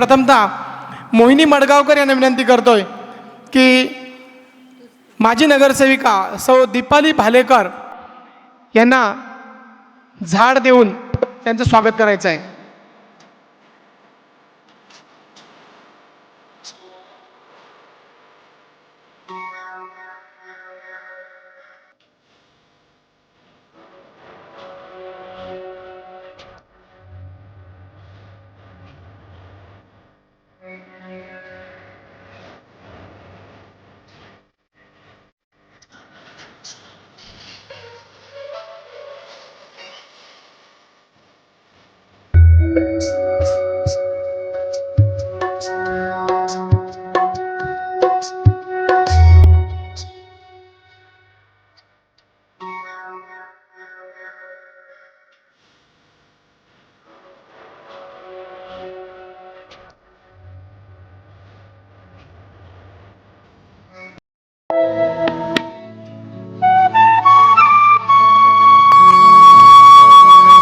प्रथमतः मोहिनी मडगावकर यांना विनंती करतोय की माजी नगरसेविका सौ दीपाली भालेकर यांना झाड देऊन त्यांचं स्वागत करायचं आहे.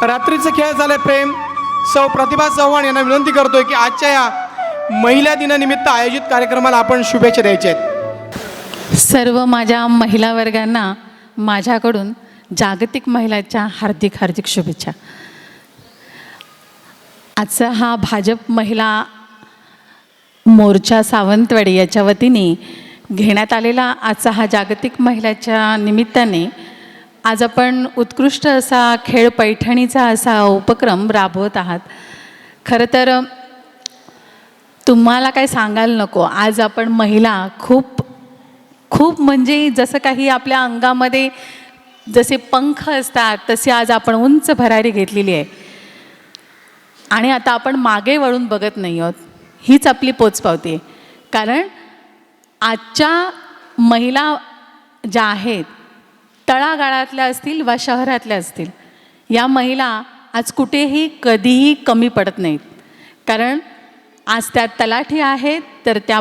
रात्रीचं खेळ झालंय प्रेम. सौ प्रतिभा चव्हाण यांना विनंती करतोय की आजच्या या महिला दिनानिमित्त आयोजित कार्यक्रमाला आपण शुभेच्छा द्यायच्या आहेत. सर्व माझ्या महिला वर्गांना माझ्याकडून जागतिक महिलाच्या हार्दिक हार्दिक शुभेच्छा. आजचा हा भाजप महिला मोर्चा सावंतवाडी याच्या वतीने घेण्यात आलेला आजचा हा जागतिक महिलाच्या निमित्ताने आज आपण उत्कृष्ट असा खेळ पैठणीचा असा उपक्रम राबवत आहात. खरं तर तुम्हाला काय सांगायला नको, आज आपण महिला खूप खूप म्हणजे जसं काही आपल्या अंगामध्ये जसे पंख असतात तसे आज आपण उंच भरारी घेतलेली आहे आणि आता आपण मागे वळून बघत नाही आहोत. हीच आपली पोचपावती आहे. कारण आजच्या महिला ज्या आहेत तळागाळातल्या असतील वा शहरातल्या असतील, या महिला आज कुठेही कधीही कमी पडत नाहीत. कारण आज त्या तलाठी आहेत तर त्या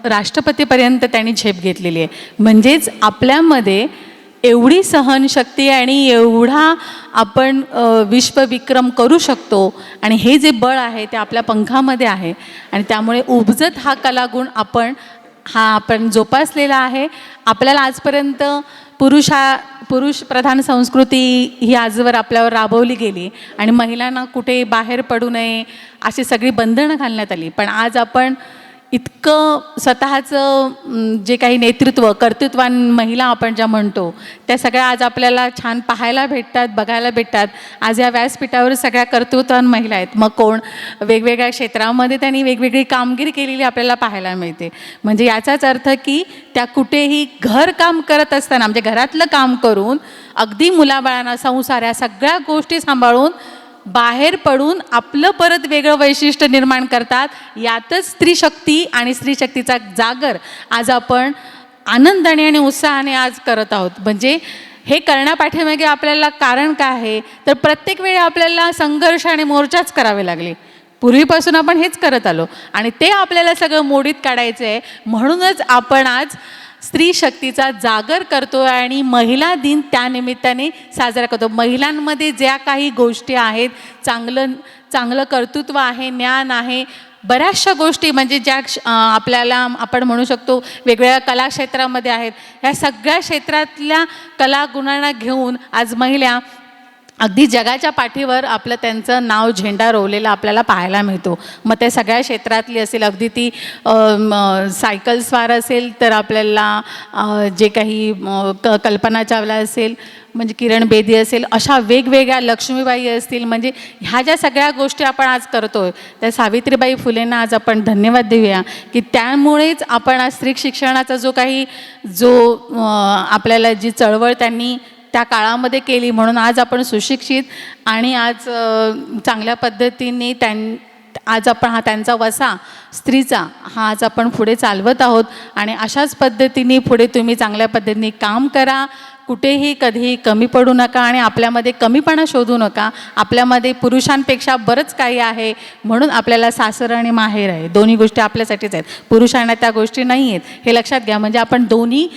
राष्ट्रपतीपर्यंत त्यांनी झेप घेतलेली आहे. म्हणजेच आपल्यामध्ये एवढी सहनशक्ती आणि एवढा आपण विश्वविक्रम करू शकतो आणि हे जे बळ आहे ते आपल्या पंखामध्ये आहे आणि त्यामुळे उपजत हा कलागुण आपण जोपासलेला आहे. आपल्याला आजपर्यंत पुरुष प्रधान संस्कृती ही आजवर आपल्यावर राबवली गेली आणि महिलांना कुठे बाहेर पडू नये अशी सगळी बंधनं घालण्यात आली. पण आज आपण इतकं स्वतःचं जे काही नेतृत्व कर्तृत्वान महिला आपण ज्या म्हणतो त्या सगळ्या आज आपल्याला छान पाहायला भेटतात, बघायला भेटतात. आज या व्यासपीठावर सगळ्या कर्तृत्वान महिला आहेत. मग कोण वेगवेगळ्या क्षेत्रामध्ये त्यांनी वेगवेगळी कामगिरी केलेली आपल्याला पाहायला मिळते. म्हणजे याचाच अर्थ की त्या कुठेही घरकाम करत असताना म्हणजे घरातलं काम करून अगदी मुलाबाळांना संसार या सगळ्या गोष्टी सांभाळून बाहेर पडून आपलं परत वेगळं वैशिष्ट्य निर्माण करतात. यातच स्त्रीशक्ती आणि स्त्रीशक्तीचा जागर आज आपण आनंदाने आणि उत्साहाने आज करत आहोत. म्हणजे हे करण्यापाठीमागे आपल्याला कारण काय आहे तर प्रत्येक वेळी आपल्याला संघर्ष आणि मोर्चाच करावे लागले. पूर्वीपासून आपण हेच करत आलो आणि ते आपल्याला सगळं मोडीत काढायचं आहे. म्हणूनच आपण आज स्त्री शक्तीचा जागर करतो आणि महिला दिन त्यानिमित्ताने साजरा करतो. महिलांमध्ये ज्या काही गोष्टी आहेत, चांगलं कर्तृत्व आहे, ज्ञान आहे, बऱ्याचशा गोष्टी म्हणजे ज्या आपल्याला आपण म्हणू शकतो वेगवेगळ्या कलाक्षेत्रामध्ये आहेत, ह्या सगळ्या क्षेत्रातल्या कलागुणांना घेऊन आज महिला अगदी जगाच्या पाठीवर आपलं त्यांचं नाव झेंडा रोवलेला आपल्याला पाहायला मिळतो. मग ते सगळ्या क्षेत्रातली असेल, अगदी ती सायकल स्वार असेल तर आपल्याला जे काही कल्पना चावला असेल म्हणजे किरण बेदी असेल, अशा वेगवेगळ्या लक्ष्मीबाई असतील. म्हणजे ह्या ज्या सगळ्या गोष्टी आपण आज करतो त्या सावित्रीबाई फुलेंना आज आपण धन्यवाद देऊया की त्यामुळेच आपण आज स्त्री शिक्षणाचा जो आपल्याला जी चळवळ त्यांनी त्या काळामध्ये केली म्हणून आज आपण सुशिक्षित आणि आज चांगल्या पद्धतीने आज आपण त्यांचा वसा स्त्रीचा आज आपण पुढे चालवत आहोत. आणि अशाच पद्धतीने पुढे तुम्ही चांगल्या पद्धतीने काम करा. कुठेही कधीही कमी पडू नका आणि आपल्यामध्ये कमीपणा शोधू नका. आपल्यामध्ये पुरुषांपेक्षा बरंच काही आहे. म्हणून आपल्याला सासर आणि माहेर आहे, दोन्ही गोष्टी आपल्यासाठीच आहेत. पुरुषांना त्या गोष्टी नाही आहेत हे लक्षात घ्या. म्हणजे आपण दोन्ही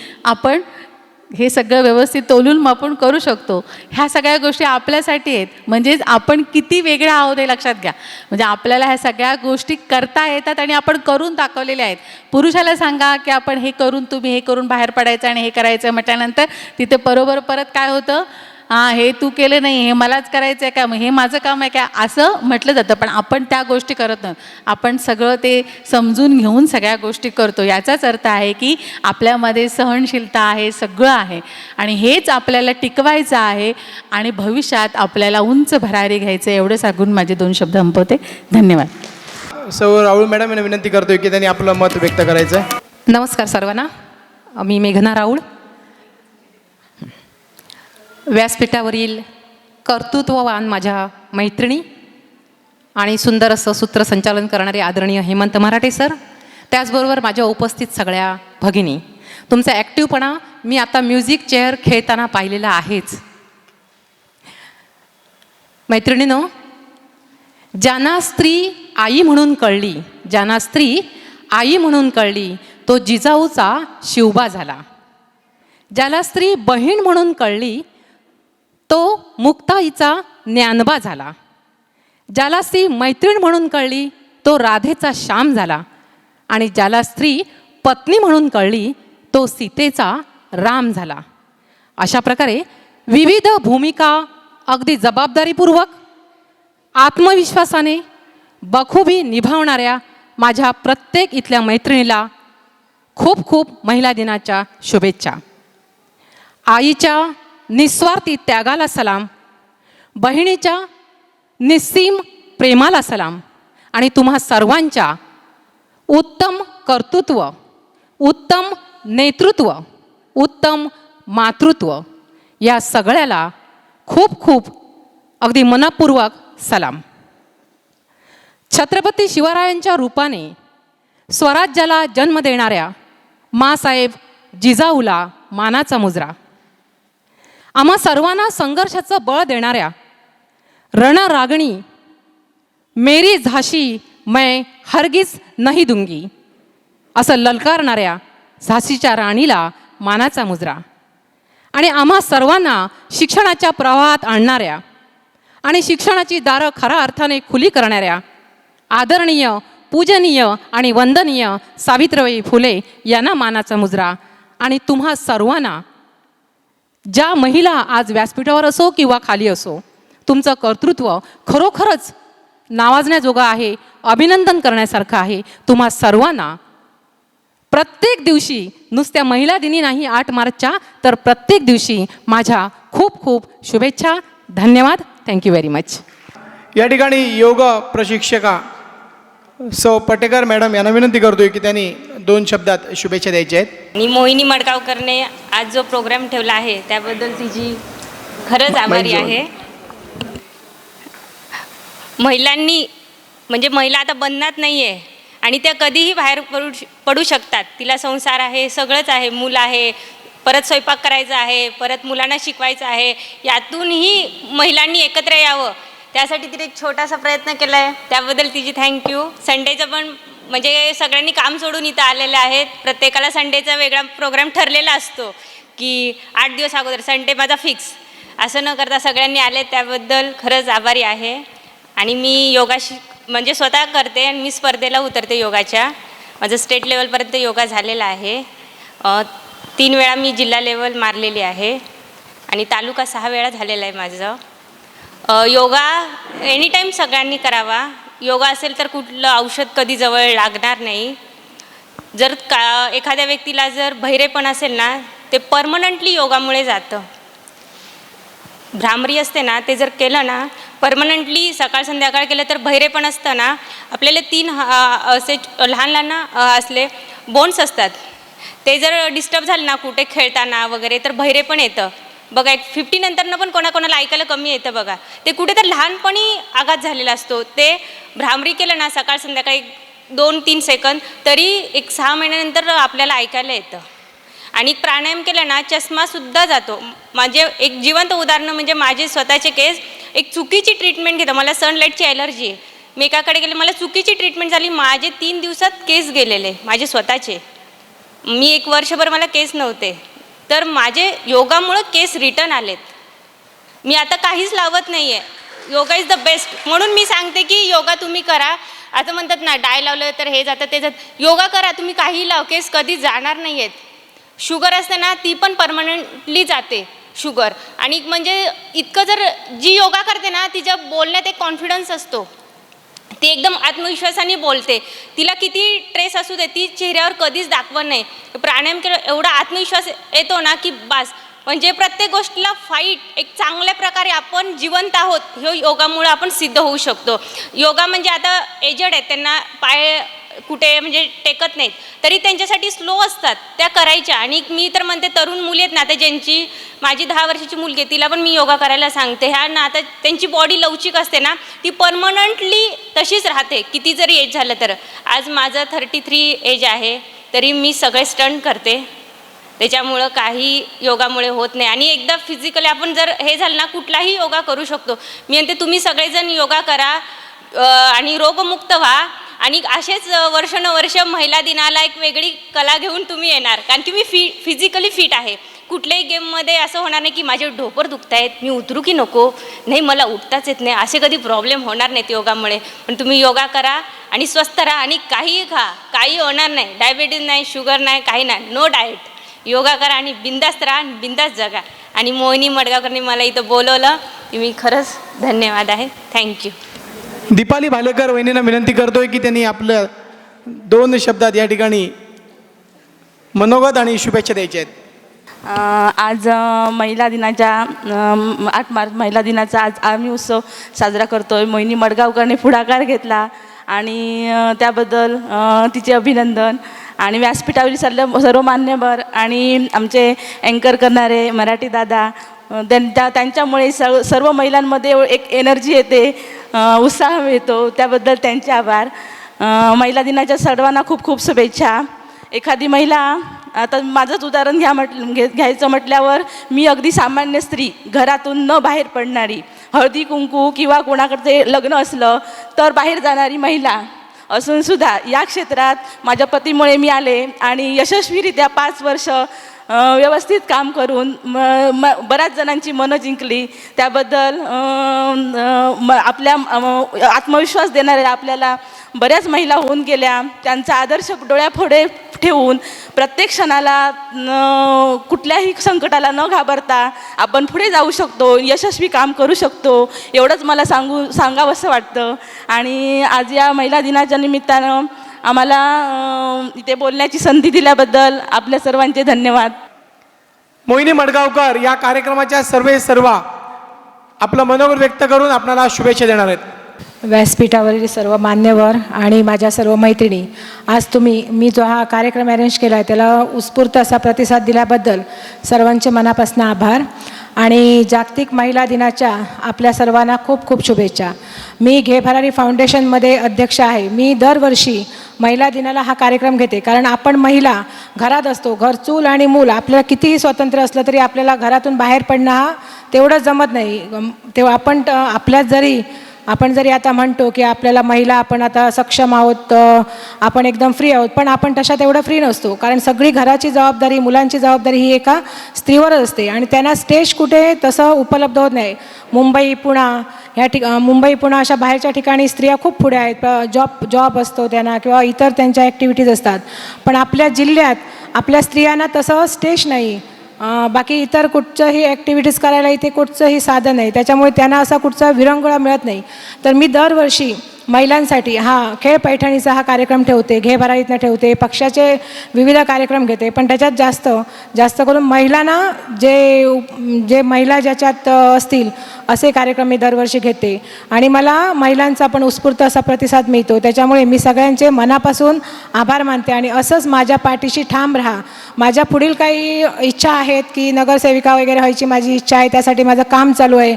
हे सगळं व्यवस्थित तोलून मापून करू शकतो. ह्या सगळ्या गोष्टी आपल्यासाठी आहेत. म्हणजेच आपण किती वेगळं आहोत हे लक्षात घ्या. म्हणजे आपल्याला ह्या सगळ्या गोष्टी करता येतात आणि आपण करून दाखवलेल्या आहेत. पुरुषाला सांगा की आपण हे करून, तुम्ही हे करून बाहेर पडायचं आणि हे करायचं म्हटल्यानंतर तिथे बरोबर परत काय होतं, हां हे तू केलं नाही, हे मलाच करायचं आहे का, मग हे माझं काम आहे का, असं म्हटलं जातं. पण आपण त्या गोष्टी करत नाही. आपण सगळं ते समजून घेऊन सगळ्या गोष्टी करतो. याचाच अर्थ आहे की आपल्यामध्ये सहनशीलता आहे, सगळं आहे आणि हेच आपल्याला टिकवायचं आहे आणि भविष्यात आपल्याला उंच भरारी घ्यायचं. एवढं सांगून माझे 2 शब्द संपवते. धन्यवाद. सौ राहुल मॅडम यांना विनंती करतोय की त्यांनी आपलं मत व्यक्त करायचं आहे. नमस्कार सर्वांना. मी मेघना राऊळ. व्यासपीठावरील कर्तृत्ववान माझ्या मैत्रिणी आणि सुंदर असं सूत्रसंचालन करणारे आदरणीय हेमंत मराठे सर, त्याचबरोबर माझ्या उपस्थित सगळ्या भगिनी, तुमचा ॲक्टिव्हपणा मी आता म्युझिक चेअर खेळताना पाहिलेला आहेच. मैत्रिणीनो, ज्यांना स्त्री आई म्हणून कळली, ज्यांना स्त्री आई म्हणून कळली तो जिजाऊचा शिवबा झाला. ज्याला स्त्री बहीण म्हणून कळली तो मुक्ताईचा ज्ञानबा झाला. ज्याला स्त्री मैत्रीण म्हणून कळली तो राधेचा श्याम झाला. आणि ज्याला स्त्री पत्नी म्हणून कळली तो सीतेचा राम झाला. अशा प्रकारे विविध भूमिका अगदी जबाबदारीपूर्वक, आत्मविश्वासाने बखूबी निभावणाऱ्या माझ्या प्रत्येक इथल्या मैत्रिणीला खूप खूप महिला दिनाच्या शुभेच्छा. आईच्या निस्वार्थी त्यागाला सलाम, बहिणीच्या निस्सीम प्रेमाला सलाम आणि तुम्हा सर्वांच्या उत्तम कर्तृत्व, उत्तम नेतृत्व, उत्तम मातृत्व या सगळ्याला खूप खूप अगदी मनपूर्वक सलाम. छत्रपती शिवरायांच्या रूपाने स्वराज्याला जन्म देणाऱ्या माँसाहेब जिजाऊला मानाचा मुजरा. आम्हा सर्वांना संघर्षाचं बळ देणाऱ्या रणरागिणी मेरी झाशी मैं हरगिज नहीं दूंगी असं ललकारणाऱ्या झाशीच्या राणीला मानाचा मुजरा. आणि आम्हा सर्वांना शिक्षणाच्या प्रवाहात आणणाऱ्या आणि शिक्षणाची दारं खऱ्या अर्थाने खुली करणाऱ्या आदरणीय, पूजनीय आणि वंदनीय सावित्रीबाई फुले यांना मानाचा मुजरा. आणि तुम्हा सर्वांना, ज्या महिला आज व्यासपीठावर असो किंवा खाली असो, तुमचं कर्तृत्व खरोखरच नावाजण्याजोगं आहे, अभिनंदन करण्यासारखं आहे. तुम्हा सर्वांना प्रत्येक दिवशी, नुसत्या महिला दिनी नाही 8 मार्चच्या, तर प्रत्येक दिवशी माझ्या खूप खूप शुभेच्छा. धन्यवाद. Thank you very much. या ठिकाणी योग प्रशिक्षका सौ पटेकर मॅडम यांना विनंती करतोय की त्यांनी 2 शब्दात शुभेच्छा द्यायच्या आहेत. आणि मोहिनी मडगावकरने आज जो प्रोग्राम ठेवला आहे त्याबद्दल तिची खरंच आभारी आहे. महिलांनी, म्हणजे महिला आता बंधनात नाही आहे आणि त्या कधीही बाहेर पडू शकतात. तिला संसार आहे, सगळंच आहे, मूल आहे, परत स्वयंपाक करायचा आहे, परत मुलांना शिकवायचं आहे. यातूनही महिलांनी एकत्र यावं त्यासाठी तिने एक छोटासा प्रयत्न केला आहे. त्याबद्दल तिची थँक्यू. संडेचं पण, म्हणजे सगळ्यांनी काम सोडून इथं आलेले आहेत. प्रत्येकाला संडेचा वेगळा प्रोग्राम ठरलेला असतो की 8 दिवस अगोदर संडे माझा फिक्स, असं न करता सगळ्यांनी आले, त्याबद्दल खरंच आभारी आहे. आणि मी योगा म्हणजे स्वतः करते आणि मी स्पर्धेला उतरते योगाच्या. माझं स्टेट लेवलपर्यंत योगा झालेला आहे. 3 वेळा मी जिल्हा लेवल मारलेली आहे आणि तालुका 6 वेळा झालेला आहे माझं. योगा एनीटाईम सगळ्यांनी करावा. योगा असेल तर कुठलं औषध कधी जवळ लागणार नाही. जर एखाद्या व्यक्तीला जर बहिरेपण असेल ना, ते परमनंटली योगामुळे जातं. भ्रामरी असते ना, ते जर केलं ना परमनंटली, सकाळ संध्याकाळ केलं तर बहिरेपण असतं ना, आपल्याला 3 असे लहान लहान असले बोन्स असतात, ते जर डिस्टर्ब झाले ना कुठे खेळताना वगैरे तर बहिरेपण येतं. बघा, एक 50 नंतरनं पण कोणाकोणाला ऐकायला कमी येतं बघा. ते कुठे तर लहानपणी आघात झालेला असतो. ते भ्रामरी केलं ना सकाळ संध्याकाळी 2-3 सेकंद, तरी एक 6 महिन्यानंतर आपल्याला ऐकायला येतं. आणि प्राणायाम केलं ना चष्मासुद्धा जातो. माझे एक जिवंत उदाहरण म्हणजे माझे स्वतःचे केस, एक चुकीची ट्रीटमेंट घेतं. मला सनलाईटची ॲलर्जी आहे. मी एकाकडे गेले, मला चुकीची ट्रीटमेंट झाली, माझे 3 दिवसात केस गेलेले माझे स्वतःचे. मी 1 वर्षभर मला केस नव्हते. तर माझे योगामुळं केस रिटर्न आलेत. मी आता काहीच लावत नाही आहे. Yoga is the best. म्हणून मी सांगते की योगा तुम्ही करा. आता म्हणतात ना डाय लावलं तर हे जातं ते जातं. योगा करा, तुम्ही काही लाव, केस कधी जाणार नाही आहेत. शुगर असते ना ती पण परमनंटली जाते शुगर. आणि म्हणजे इतकं जर जी योगा करते ना तिच्या बोलण्यात एक कॉन्फिडन्स असतो. ती एकदम आत्मविश्वासाने बोलते. तिला किती ट्रेस असू दे ती चेहऱ्यावर कधीच दाखवत नाही. प्राणायाम केला एवढा आत्मविश्वास येतो ना की बास. म्हणजे प्रत्येक गोष्टीला फाईट एक चांगल्या प्रकारे आपण जिवंत आहोत हे योगामुळे आपण सिद्ध होऊ शकतो. योगा म्हणजे आता एजेड आहेत, त्यांना पाय कुठे म्हणजे टेकत नाहीत तरी त्यांच्यासाठी स्लो असतात, त्या करायच्या. आणि मी तर म्हणते तरुण मुली आहेत ना आता ज्यांची, माझी 10 वर्षाची मुलगी आहे तिला पण मी योगा करायला सांगते. ह्या ना आता त्यांची बॉडी लवचिक असते ना ती परमनंटली तशीच राहते किती जरी एज झालं तर. आज माझं 33 एज आहे तरी मी सगळे स्टंट करते. त्याच्यामुळं काही योगामुळे होत नाही. आणि एकदा फिजिकली आपण जर हे झालं ना कुठलाही योगा करू शकतो. मी म्हणते तुम्ही सगळेजण योगा करा आणि रोगमुक्त व्हा. आणि असेच वर्षानुवर्ष महिला दिनाला एक वेगळी कला घेऊन तुम्ही येणार. कारण की मी फिजिकली फिट आहे. कुठल्याही गेममध्ये असं होणार नाही की माझे ढोपर दुखत आहेत, मी उतरू की नको, नाही मला उठताच येत नाही, असे कधी प्रॉब्लेम होणार नाहीत योगामुळे. पण तुम्ही योगा करा आणि स्वस्थ राहा आणि काहीही खा, काही होणार नाही. डायबिटीज नाही, शुगर नाही, काही नाही, नो डाएट. योगा करा आणि बिंदास्त राहा आणि बिंदास्त जगा. आणि मोहिनी मडगावकरनी मला इथं बोलवलं मी खरंच धन्यवाद आहे. थँक्यू. दीपाली भालेकर वहिनींना विनंती करतोय की त्यांनी आपल्या 2 शब्दात या ठिकाणी मनोगत आणि शुभेच्छा द्यायच्या आहेत. आज महिला दिनाच्या 8 मार्च महिला दिनाचा आज आम्ही उत्सव साजरा करतो आहे. मोहिनी मडगावकरने पुढाकार घेतला आणि त्याबद्दल तिचे अभिनंदन. आणि व्यासपीठावरील सर्व मान्यवर आणि आमचे अँकर करणारे मराठी दादा त्यांच्यामुळे सर्व महिलांमध्ये एक एनर्जी येते, उत्साह मिळतो. त्याबद्दल त्यांचे आभार. महिला दिनाच्या सर्वांना खूप खूप शुभेच्छा. एखादी महिला, आता माझंच उदाहरण घ्यायचं म्हटल्यावर मी अगदी सामान्य स्त्री, घरातून न बाहेर पडणारी, हळदी कुंकू किंवा कोणाकडे लग्न असलं तर बाहेर जाणारी महिला असूनसुद्धा या क्षेत्रात माझ्या पतीमुळे मी आले आणि यशस्वीरित्या 5 वर्ष व्यवस्थित काम करून बऱ्याच जणांची मनं जिंकली. त्याबद्दल आपल्या आत्मविश्वास देणाऱ्या आपल्याला बऱ्याच महिला होऊन गेल्या. त्यांचा आदर्श डोळ्यापुढे ठेवून प्रत्येक क्षणाला कुठल्याही संकटाला न घाबरता आपण पुढे जाऊ शकतो, यशस्वी काम करू शकतो, एवढंच मला सांगावंसं वाटतं. आणि आज या महिला दिनाच्या निमित्तानं आम्हाला इथे बोलण्याची संधी दिल्याबद्दल आपल्या सर्वांचे धन्यवाद. मोहिनी मडगावकर या कार्यक्रमाच्या सर्व आपलं मनोगत व्यक्त करून आपल्याला शुभेच्छा देणार आहेत. व्यासपीठावरील सर्व मान्यवर आणि माझ्या सर्व मैत्रिणी, आज मी जो हा कार्यक्रम अरेंज केला आहे त्याला उत्स्फूर्त असा प्रतिसाद दिल्याबद्दल सर्वांचे मनापासून आभार. आणि जागतिक महिला दिनाच्या आपल्या सर्वांना खूप खूप शुभेच्छा. मी घे भरारी फाउंडेशनमध्ये अध्यक्ष आहे. मी दरवर्षी महिला दिनाला हा कार्यक्रम घेते, कारण आपण महिला घरात असतो. घर, चूल आणि मूल, आपल्याला कितीही स्वातंत्र्य असलं तरी आपल्याला घरातून बाहेर पडणं हा तेवढं जमत नाही. तेव्हा आपण जरी आता म्हणतो की आपल्याला महिला आपण आता सक्षम आहोत, आपण एकदम फ्री आहोत, पण आपण तशात एवढं फ्री नसतो. कारण सगळी घराची जबाबदारी, मुलांची जबाबदारी ही एका स्त्रीवरच असते आणि त्यांना स्टेज कुठे तसं उपलब्ध होत नाही. मुंबई पुणा अशा बाहेरच्या ठिकाणी स्त्रिया खूप पुढे आहेत. जॉब असतो त्यांना किंवा इतर त्यांच्या ॲक्टिव्हिटीज असतात. पण आपल्या जिल्ह्यात आपल्या स्त्रियांना तसं स्टेज नाही. बाकी इतर कुठचंही ॲक्टिव्हिटीज करायला इथे कुठचंही साधन नाही. त्याच्यामुळे त्यांना असा कुठचा विरंगुळा मिळत नाही. तर मी दरवर्षी महिलांसाठी खेळ पैठणीचा हा कार्यक्रम ठेवते, घे भरारीतनं ठेवते, पक्षाचे विविध कार्यक्रम घेते. पण त्याच्यात जास्त करून महिलांना जे महिला ज्याच्यात असतील असे कार्यक्रम मी दरवर्षी घेते. आणि मला महिलांचा पण उत्स्फूर्त असा प्रतिसाद मिळतो. त्याच्यामुळे मी सगळ्यांचे मनापासून आभार मानते. आणि असंच माझ्या पाठीशी ठाम राहा. माझ्या पुढील काही इच्छा आहेत की नगरसेविका वगैरे व्हायची माझी इच्छा आहे. त्यासाठी माझं काम चालू आहे.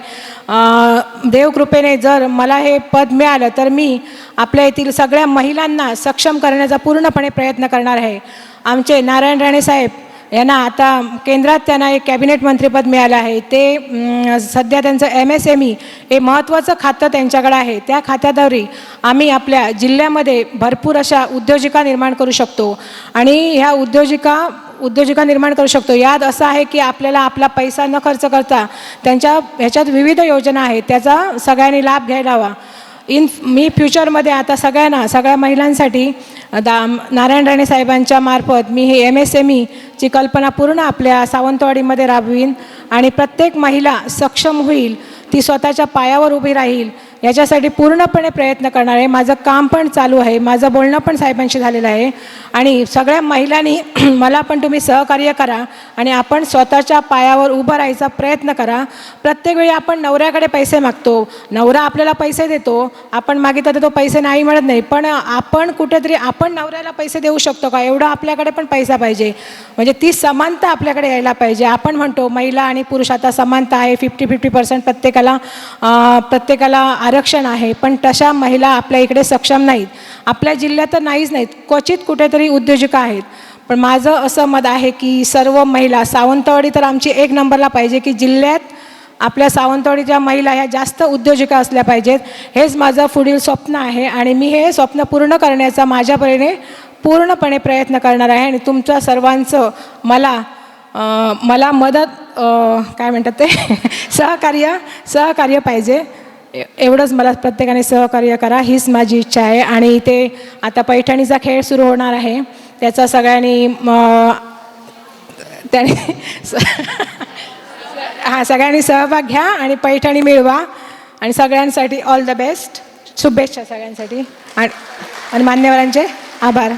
देवकृपेने जर मला हे पद मिळालं तर मी आपल्या येथील सगळ्या महिलांना सक्षम करण्याचा पूर्णपणे प्रयत्न करणार आहे. आमचे नारायण राणे साहेब यांना आता केंद्रात त्यांना एक कॅबिनेट मंत्रीपद मिळालं आहे. ते सध्या त्यांचं MSME हे महत्त्वाचं खातं त्यांच्याकडे आहे. त्या खात्याद्वारे आम्ही आपल्या जिल्ह्यामध्ये भरपूर अशा उद्योजिका निर्माण करू शकतो आणि ह्या उद्योजिका निर्माण करू शकतो. यात असं आहे की आपल्याला आपला पैसा न खर्च करता त्यांच्या ह्याच्यात विविध योजना आहेत, त्याचा सगळ्यांनी लाभ घ्यायला हवा. मी फ्युचरमध्ये आता सगळ्या महिलांसाठी नारायण राणे साहेबांच्या मार्फत मी हे MSME ची कल्पना पूर्ण आपल्या सावंतवाडीमध्ये राबवीन आणि प्रत्येक महिला सक्षम होईल, ती स्वतःच्या पायावर उभी राहील याच्यासाठी पूर्णपणे प्रयत्न करणार आहे. माझं काम पण चालू आहे, माझं बोलणं पण साहेबांशी झालेलं आहे आणि सगळ्या महिलांनी मला पण तुम्ही सहकार्य करा आणि आपण स्वतःच्या पायावर उभं राहायचा प्रयत्न करा. प्रत्येक वेळी आपण नवऱ्याकडे पैसे मागतो, नवरा आपल्याला पैसे देतो, आपण मागितलं तर तो पैसे नाही मिळत नाही, पण आपण कुठेतरी आपण नवऱ्याला पैसे देऊ शकतो का, एवढा आपल्याकडे पण पैसा पाहिजे. म्हणजे ती समानता आपल्याकडे यायला पाहिजे. आपण म्हणतो महिला आणि पुरुष आता समानता आहे, 50-50% प्रत्येकाला आरक्षण आहे, पण तशा महिला आपल्या इकडे सक्षम नाहीत. आपल्या जिल्ह्यात तर नाहीत, क्वचित कुठेतरी उद्योजिका आहेत. पण माझं असं मत आहे की सर्व महिला, सावंतवाडी तर आमची 1 नंबरला पाहिजे की जिल्ह्यात आपल्या सावंतवाडीच्या महिला ह्या जास्त उद्योजिका असल्या पाहिजेत. हेच माझं पुढील स्वप्न आहे आणि मी हे स्वप्न पूर्ण करण्याचा माझ्या परीने पूर्णपणे प्रयत्न करणार आहे. आणि तुमच्या सर्वांचं मला मदत काय म्हणतात ते सहकार्य पाहिजे. एवढंच मला प्रत्येकाने सहकार्य करा, हीच माझी इच्छा आहे. आणि इथे आता पैठणीचा खेळ सुरू होणार आहे, त्याचा सगळ्यांनी सगळ्यांनी सहभाग घ्या आणि पैठणी मिळवा आणि सगळ्यांसाठी ऑल द बेस्ट, शुभेच्छा सगळ्यांसाठी आणि मान्यवरांचे आभार.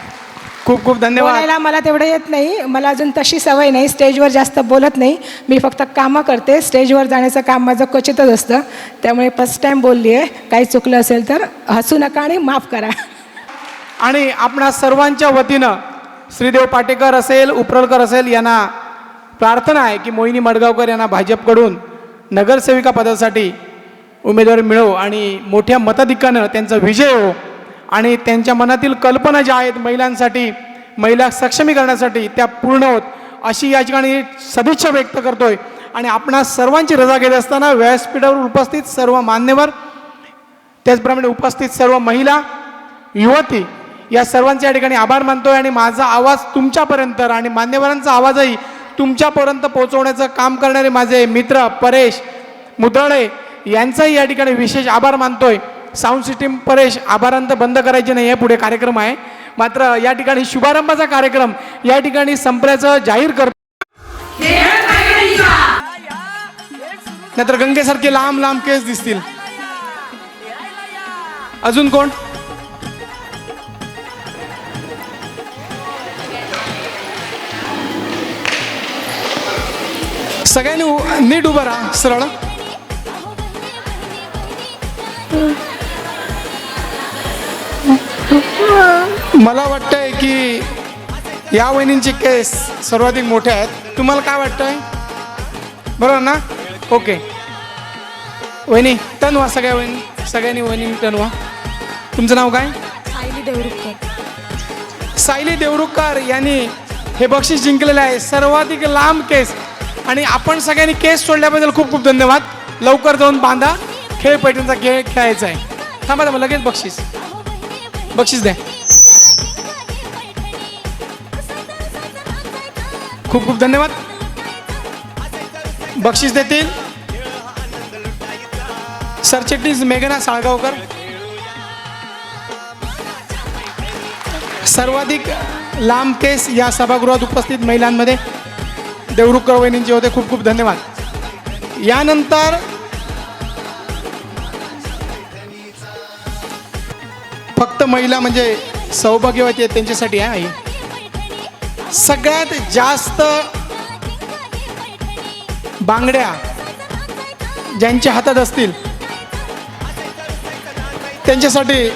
खूप खूप धन्यवाद. बोलायला मला तेवढं येत नाही, मला अजून तशी सवय नाही, स्टेजवर जास्त बोलत नाही मी, फक्त कामं करते. स्टेजवर जाण्याचं काम माझं क्वचितच असतं, त्यामुळे फर्स्ट टाईम बोलली आहे. काही चुकलं असेल तर हसू नका आणि माफ करा. आणि आपणा सर्वांच्या वतीनं श्रीदेव पाटेकर असेल, उपरलकर असेल यांना प्रार्थना आहे की मोहिनी मडगावकर यांना भाजपकडून नगरसेविका पदासाठी उमेदवारी मिळो आणि मोठ्या मताधिक्यानं त्यांचा विजय हो आणि त्यांच्या मनातील कल्पना ज्या आहेत महिलांसाठी, महिला सक्षमीकरणासाठी त्या पूर्ण होत अशी या ठिकाणी सदिच्छा व्यक्त करतोय. आणि आपणा सर्वांची रजा घेत असताना व्यासपीठावर उपस्थित सर्व मान्यवर, त्याचप्रमाणे उपस्थित सर्व महिला, युवती या सर्वांचे या ठिकाणी आभार मानतोय. आणि माझा आवाज तुमच्यापर्यंत आणि मान्यवरांचा आवाजही तुमच्यापर्यंत पोहोचवण्याचं काम करणारे माझे मित्र परेश मुदळे यांचाही या ठिकाणी विशेष आभार मानतोय. साऊंड सिस्टीम परेश, आभारांत बंद करायचे नाही आहे, पुढे कार्यक्रम आहे. मात्र या ठिकाणी शुभारंभाचा कार्यक्रम या ठिकाणी संपल्याचं जाहीर करतो. नाहीतर गंगेसारखे लांब लांब केस दिसतील. अजून कोण? सगळ्यांनी नीट उभं राहा, सरळ. मला वाटतंय की या वहिनींचे केस सर्वाधिक मोठे आहेत. तुम्हाला काय वाटतंय? बरोबर ना? ओके. वहिनी टर्न व्हा, सगळ्यांनी वहिनी टर्न व्हा. तुमचं नाव काय? सायली देवरुखकर यांनी हे बक्षीस जिंकलेलं आहे, सर्वाधिक लांब केस. आणि आपण सगळ्यांनी केस सोडल्याबद्दल खूप खूप धन्यवाद. लवकर जाऊन बांधा, खेळ पैठणचा खेळ खेळायचा आहे. थांबा लगेच बक्षीस द्या. खूप खूप धन्यवाद. बक्षीस देतील सरचिटणीस मेघना साळगावकर. सर्वाधिक लांब केस या सभागृहात उपस्थित महिलांमध्ये देवरुखकर वहिनींचे होते. खूप खूप धन्यवाद. यानंतर फक्त महिला म्हणजे सौभाग्यवती आहेत त्यांच्यासाठी आहे. सगळ्यात जास्त बांगड्या ज्यांच्या हातात असतील त्यांच्यासाठी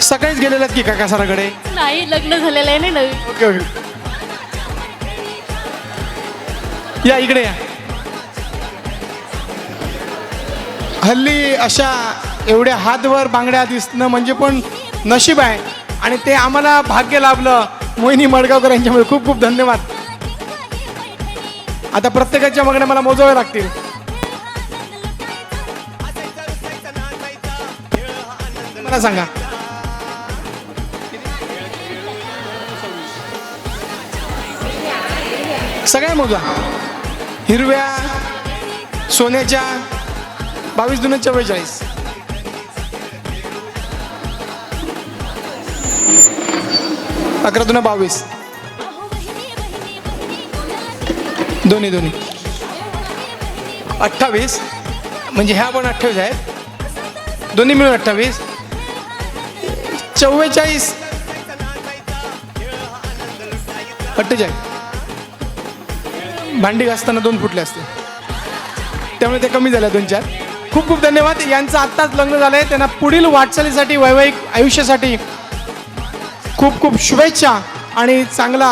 सकाळीच गेलेले आहेत की काका सराकडे? नाही, लग्न झालेलं आहे. नाही नवीन. ओके ओके, या इकडे या. हल्ली अशा एवढ्या हातवर बांगड्या दिसणं म्हणजे पण नशीब आहे. आणि ते आम्हाला भाग्य लाभलं मोहिनी मडगावकर यांच्यामुळे. खूप खूप धन्यवाद. आता प्रत्येकाच्या मागण्या मला मोजाव्या लागतील. मला सांगा सगळ्या मोजा. हिरव्या सोन्याच्या 22 दूने 44, 11 दूने 22, दोन्ही 28, म्हणजे ह्या पण 28 आहेत, दोन्ही मिळून 28, 44, 48. भांडी घासताना 2 फुटले असते, त्यामुळे ते कमी झाले 2-4. खूप खूप धन्यवाद. यांचं आत्ताच लग्न झालंय, त्यांना पुढील वाटचालीसाठी वैवाहिक आयुष्यासाठी खूप खूप शुभेच्छा आणि चांगला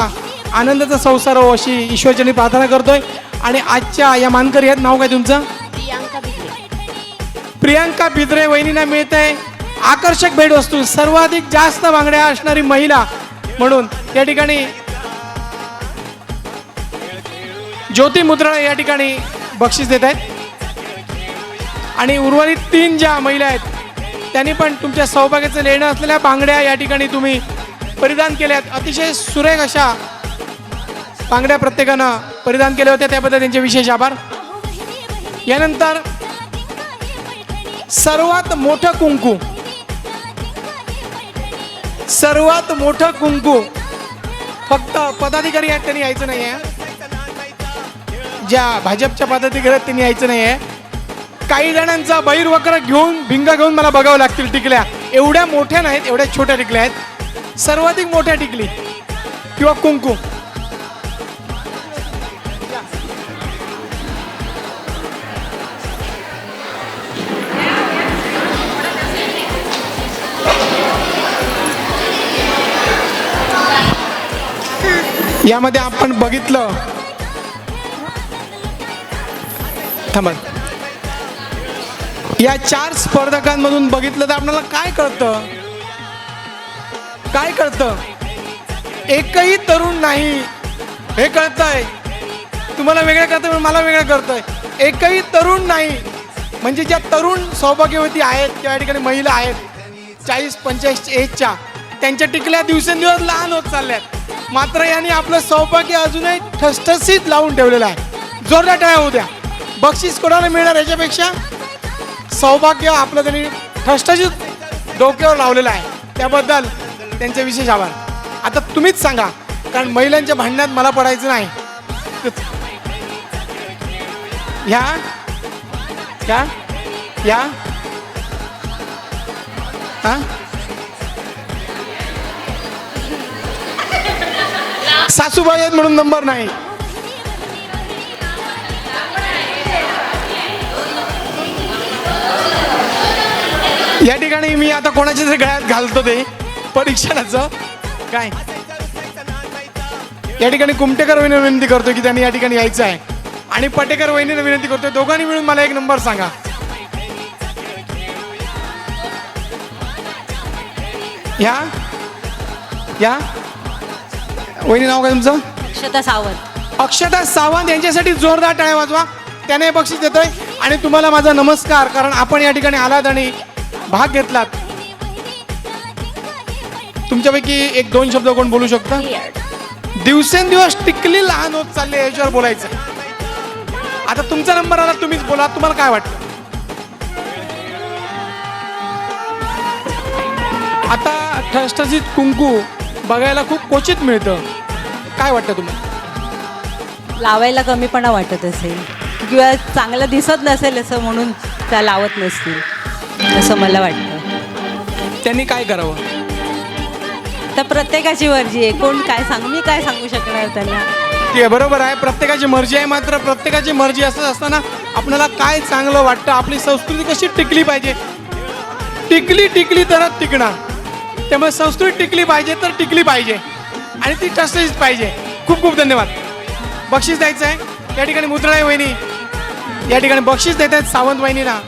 आनंदाचा संसार हो अशी ईश्वरचरणी प्रार्थना करतोय. आणि आजच्या या मानकरी आहेत, नाव काय तुमचं? प्रियांका बिद्रे वहिनींना मिळत आहे आकर्षक भेटवस्तू, सर्वाधिक जास्त बांगड्या असणारी महिला म्हणून या ठिकाणी ज्योती मुद्रा या ठिकाणी बक्षीस देत आहेत. आणि उर्वरित 3 ज्या महिला आहेत त्यांनी पण तुमच्या सौभाग्याचं लेणं असलेल्या बांगड्या या ठिकाणी तुम्ही परिधान केल्यात. अतिशय सुरेख अशा बांगड्या प्रत्येकानं परिधान केल्या होत्या, त्याबद्दल त्यांचे विशेष आभार. यानंतर सर्वात मोठं कुंकू फक्त पदाधिकारी आहेत त्यांनी यायचं नाही आहे, ज्या भाजपच्या पदाधिकारी आहेत त्यांनी यायचं नाही आहे. काही जणांचा बहिर्वक्र घेऊन भिंगा घेऊन मला बघावं लागतील. टिकल्या एवढ्या मोठ्या नाहीत, एवढ्या छोट्या टिकल्या आहेत. सर्वाधिक मोठ्या टिकली किंवा कुंकू यामध्ये आपण बघितलं. थांबा, या 4 स्पर्धकांमधून बघितलं तर आपल्याला काय कळतं? एकही तरुण नाही, हे कळतंय. तुम्हाला वेगळं कळतंय, मला वेगळं कळतंय. एकही तरुण नाही, म्हणजे ज्या तरुण सौभाग्यवती आहेत त्या ठिकाणी महिला आहेत 40-45 एजच्या, त्यांच्या टिकल्या दिवसेंदिवस लहान होत चालल्यात. मात्र यांनी आपलं सौभाग्य अजूनही ठसठसीत लावून ठेवलेलं आहे. जोरदार टाळ्या होऊ द्या. बक्षीस कोणाला मिळणार याच्यापेक्षा सौभाग्य आपलं त्यांनी ठसठसीत डोक्यावर लावलेलं आहे, त्याबद्दल त्यांचे विशेष आभार. आता तुम्हीच सांगा, कारण महिलांच्या भांडणात मला पडायचं नाही. या हा सासूबाई आहेत म्हणून नंबर नाही. या ठिकाणी मी आता कोणाच्या तरी गळ्यात घालतो ते परीक्षणाचं काय. या ठिकाणी कुमटेकर वहिनी विनंती करतो की त्यांनी या ठिकाणी यायचं आहे, आणि पटेकर वहिनीने विनंती करतोय दोघांनी मिळून मला एक नंबर सांगा. या वहिनी नाव काय तुमचं? अक्षता सावंत यांच्यासाठी जोरदार टाळ्या वाजवा. त्याने बक्षीस देतोय. आणि तुम्हाला माझा नमस्कार, कारण आपण या ठिकाणी आलात आणि भाग घेतलात. तुमच्यापैकी 1-2 शब्द कोण बोलू शकता? दिवसेंदिवस टिकली लहान होत चालली याच्यावर बोलायचं. आता तुमचा नंबर आला, तुम्हीच बोला. तुम्हाला काय वाटतं? आता ठसठसीत कुंकू बघायला खूप क्वचित मिळतं. काय वाटतं तुम्हाला? लावायला कमीपणा वाटत असेल किंवा चांगलं दिसत नसेल असं म्हणून त्या लावत नसतील असं मला वाटतं. त्यांनी काय करावं? तर प्रत्येकाची मर्जी आहे. कोण काय मी काय सांगू शकणार त्यांना? ते बरोबर आहे, प्रत्येकाची मर्जी आहे. मात्र प्रत्येकाची मर्जी असं असताना आपल्याला काय चांगलं वाटतं, आपली संस्कृती कशी टिकली पाहिजे, टिकली तरच टिकणार. त्यामुळे संस्कृती टिकली पाहिजे तर टिकली पाहिजे, आणि ती ठसठसीत पाहिजे. खूप खूप धन्यवाद. बक्षीस द्यायचं आहे. या ठिकाणी मुद्राई वहिनी या ठिकाणी बक्षीस देत आहेत सावंत वहिनीला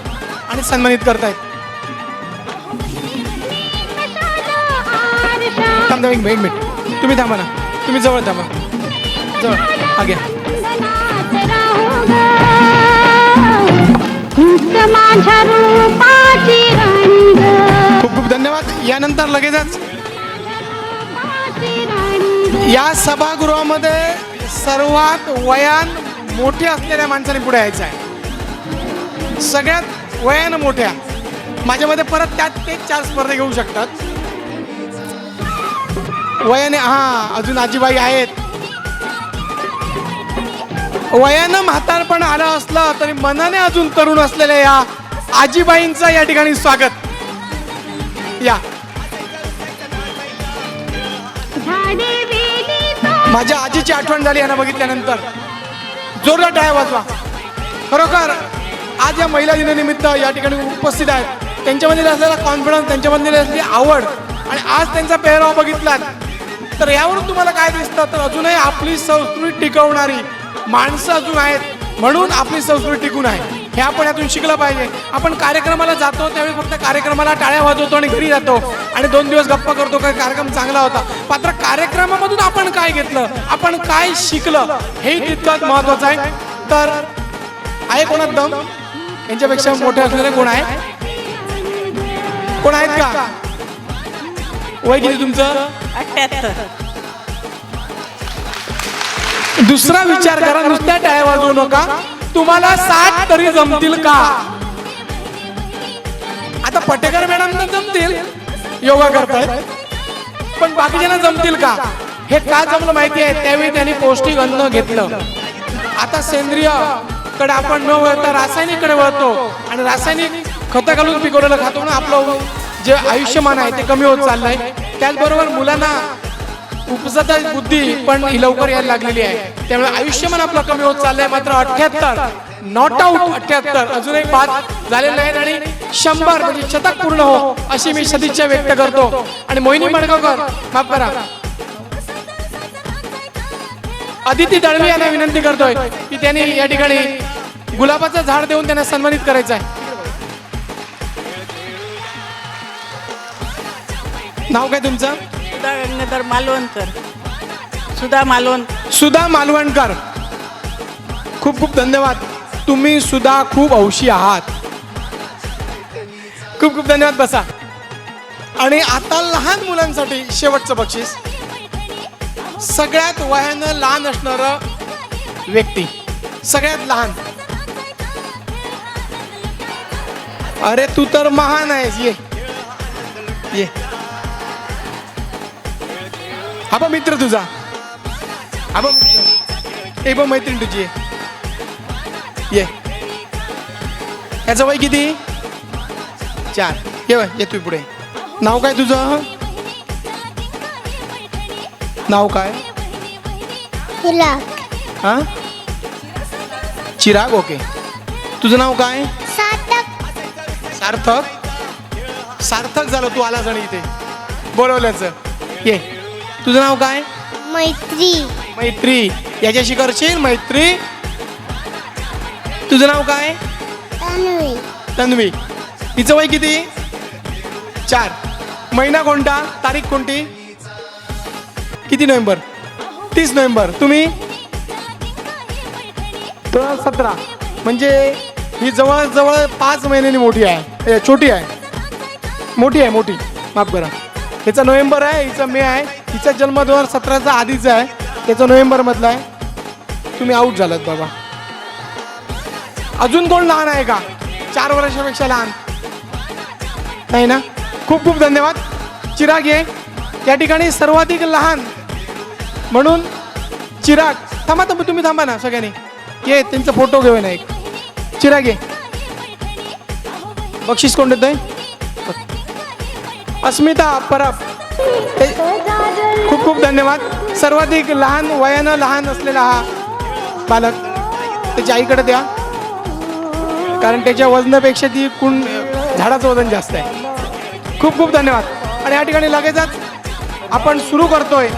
आणि सन्मानित करतायत. थांबा एक मिनिट, तुम्ही थांबा ना, तुम्ही जवळ थांबा, जवळ हा घ्या. खूप खूप धन्यवाद. यानंतर लगेचच या सभागृहामध्ये सर्वात वयान मोठ्या असलेल्या माणसाने पुढे यायचं आहे. सगळ्यात वयानं मोठ्या, माझ्यामध्ये परत त्यात ते 4 स्पर्धे घेऊ शकतात. वयाने अजून आजीबाई आहेत. वयानं म्हातारपण आलं असलं तरी मनाने अजून तरुण असलेल्या या आजीबाईंचं या ठिकाणी स्वागत. या माझ्या आजीची आठवण झाली यांना बघितल्यानंतर. जोरदार टाळ्या वाजवा. खरोखर आज या महिला दिनानिमित्त या ठिकाणी उपस्थित आहेत. त्यांच्यामध्ये असलेला कॉन्फिडन्स, त्यांच्यामध्ये असलेली आवड आणि आज त्यांचा पेहराव बघितलात तर यावरून तुम्हाला काय दिसतं तर अजूनही आपली संस्कृती टिकवणारी माणसं अजून आहेत, म्हणून आपली संस्कृती टिकून आहे. हे आपण यातून शिकलं पाहिजे. आपण कार्यक्रमाला जातो त्यावेळी फक्त कार्यक्रमाला टाळ्या वाजवतो आणि घरी जातो आणि 2 दिवस गप्पा करतो का कार्यक्रम चांगला होता. मात्र कार्यक्रमामधून आपण काय घेतलं, आपण काय शिकलं हे तितकंच महत्त्वाचं आहे. तर आहे कोणात दम? यांच्यापेक्षा मोठे असलेले कोण आहे? कोण आहेत का? वय किती तुमचं? 78. दुसरा विचार करा, नुसत्या टाळ्या वाजवू नका. तुम्हाला 60 तरी जमतील का? आता पटेकर मॅडम जमतील, योगा करतायत, पण बाकीच्यांना जमतील का? हे का जमलं माहिती आहे? त्यावेळी त्यांनी पौष्टिक अन्न घेतलं. आता सेंद्रिय कडे आपण न वळता रासायनिक कडे वळतो आणि रासायनिक खतं घालून पिकवलेलं खातो ना. आपलं जे आयुष्यमान आहे ते कमी होत चाललंय. त्याचबरोबर मुलांना उपजता बुद्धी पण ही लवकर यायला लागलेली आहे, त्यामुळे आयुष्यमान आपलं कमी होत चाललंय. मात्र 78 नॉट आउट 78 अजूनही बाद झालेले आहेत आणि 100 म्हणजे शतक पूर्ण हो अशी मी सदिच्छा व्यक्त करतो. आणि मोहिनी मडगावकर, माफ करा, अदिती दळवी यांना विनंती करतोय की त्यांनी या ठिकाणी गुलाबाचं झाड देऊन त्यांना सन्मानित करायचं आहे. नाव काय तुमचं? सुधा गंगाधर मालवणकर. सुधा मालवणकर, खूप खूप धन्यवाद. तुम्ही सुद्धा खूप हौशी आहात. खूप खूप धन्यवाद. बसा. आणि आता लहान मुलांसाठी शेवटचं बक्षीस. सगळ्यात वयानं लहान असणार व्यक्ती, सगळ्यात लहान. अरे तू तर महान आहेस. ये ये. हा बा मित्र तुझा, हा बा मित्र, एक बा मैत्रीण तुझी. ये. याचं वय किती? 4. ये तू पुढे. नाव काय तुझं? नाव काय? हा, चिराग. ओके. तुझं नाव काय? सार्थक. सार्थक झालं तू आलास आणि इथे बोलवल्याचं. ये. तुझं नाव काय? मैत्री. याच्याशी करशील मैत्री? तुझं नाव काय? तन्वी. तिचं वय किती? 4. महिना कोणता? तारीख कोणती? किती नोव्हेंबर? 30 नोव्हेंबर. तुम्ही? 17. म्हणजे ही जवळजवळ 5 महिन्यांनी मोठी आहे, छोटी आहे. मोठी, माफ करा. हिचा नोव्हेंबर आहे, हिचा मे आहे. हिचा जन्म 2017चा आधीचा आहे, त्याचा नोव्हेंबर मधला आहे. तुम्ही आऊट झालात बाबा. अजून कोण लहान आहे का? 4 वर्षापेक्षा लहान नाही ना? खूप खूप धन्यवाद. चिराग ये. या ठिकाणी सर्वाधिक लहान म्हणून चिराग. थांबा तुम्ही थांबा ना सगळ्यांनी. ये त्यांचा फोटो घेऊन एक. चिराग ये. बक्षीस कोण देतोय? अस्मिता परब. खूप खूप धन्यवाद. सर्वाधिक लहान वयानं लहान असलेला हा बालक त्याच्या आईकडे द्या, कारण त्याच्या वजनापेक्षा ती झाडाचं वजन जास्त आहे. खूप खूप धन्यवाद. आणि या ठिकाणी लगेचच आपण सुरू करतोय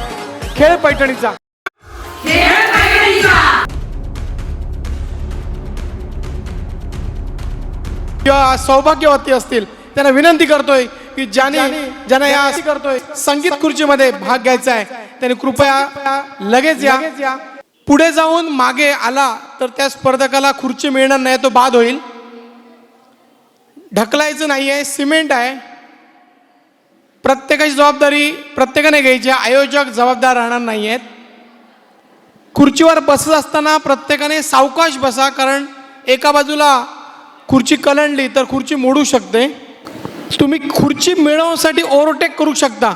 खेळ पैठणीचा. किंवा सौभाग्यवती असतील त्यांना विनंती करतोय की ज्यांना या करतोय संगीत खुर्चीमध्ये भाग घ्यायचा आहे त्याने कृपया लगेच या. पुढे जाऊन मागे आला तर त्या स्पर्धकाला खुर्ची मिळणार नाही, तो बाद होईल. ढकलायचं नाही आहे, सिमेंट आहे. प्रत्येकाची जबाबदारी प्रत्येकाने घ्यायची, आयोजक जबाबदार राहणार नाही आहेत. खुर्चीवर बसत असताना प्रत्येकाने सावकाश बसा, कारण एका बाजूला खुर्ची कलंडली तर खुर्ची मोडू शकते. तुम्ही खुर्ची मिळवण्यासाठी ओव्हरटेक करू शकता,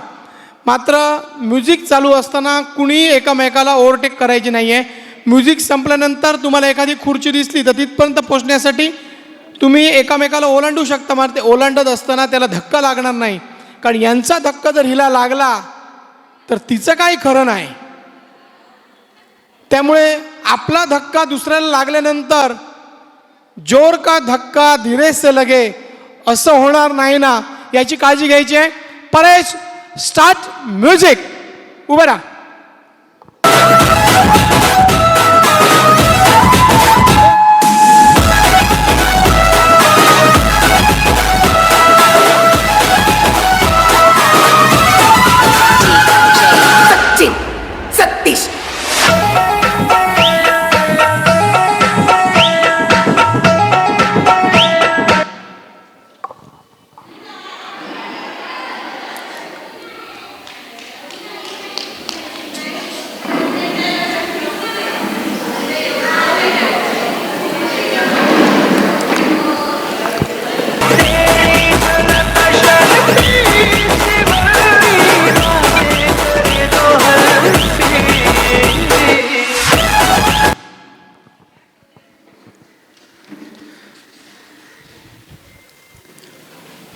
मात्र म्युझिक चालू असताना कुणी एकामेकाला ओव्हरटेक करायची नाही आहे. म्युझिक संपल्यानंतर तुम्हाला एखादी खुर्ची दिसली तर तिथपर्यंत पोहोचण्यासाठी तुम्ही एकामेकाला ओलांडू शकता, मात्र ते ओलांडत असताना त्याला धक्का लागणार नाही, कारण यांचा धक्का जर हिला लागला तर तिचं काही खरं नाही. त्यामुळे आपला धक्का दुसऱ्याला लागल्यानंतर जोर का धक्का धीरे से लगे असं होणार नाही ना, याची काळजी घ्यायची आहे. Paresh, start music. उभं राहा.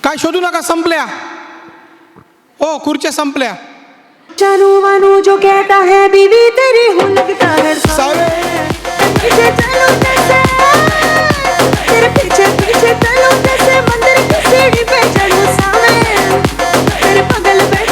काय शोधू नका, संपल्या. हो, खुर्च्या संपल्या. जानू वानू जो कहता है बीवी तेरी हो लगता है सावे पीछे चलो कैसे तेरे पीछे पीछे चलो कैसे मंदिर की सीढ़ी पे चढ़ो सावे तेरे बगल पे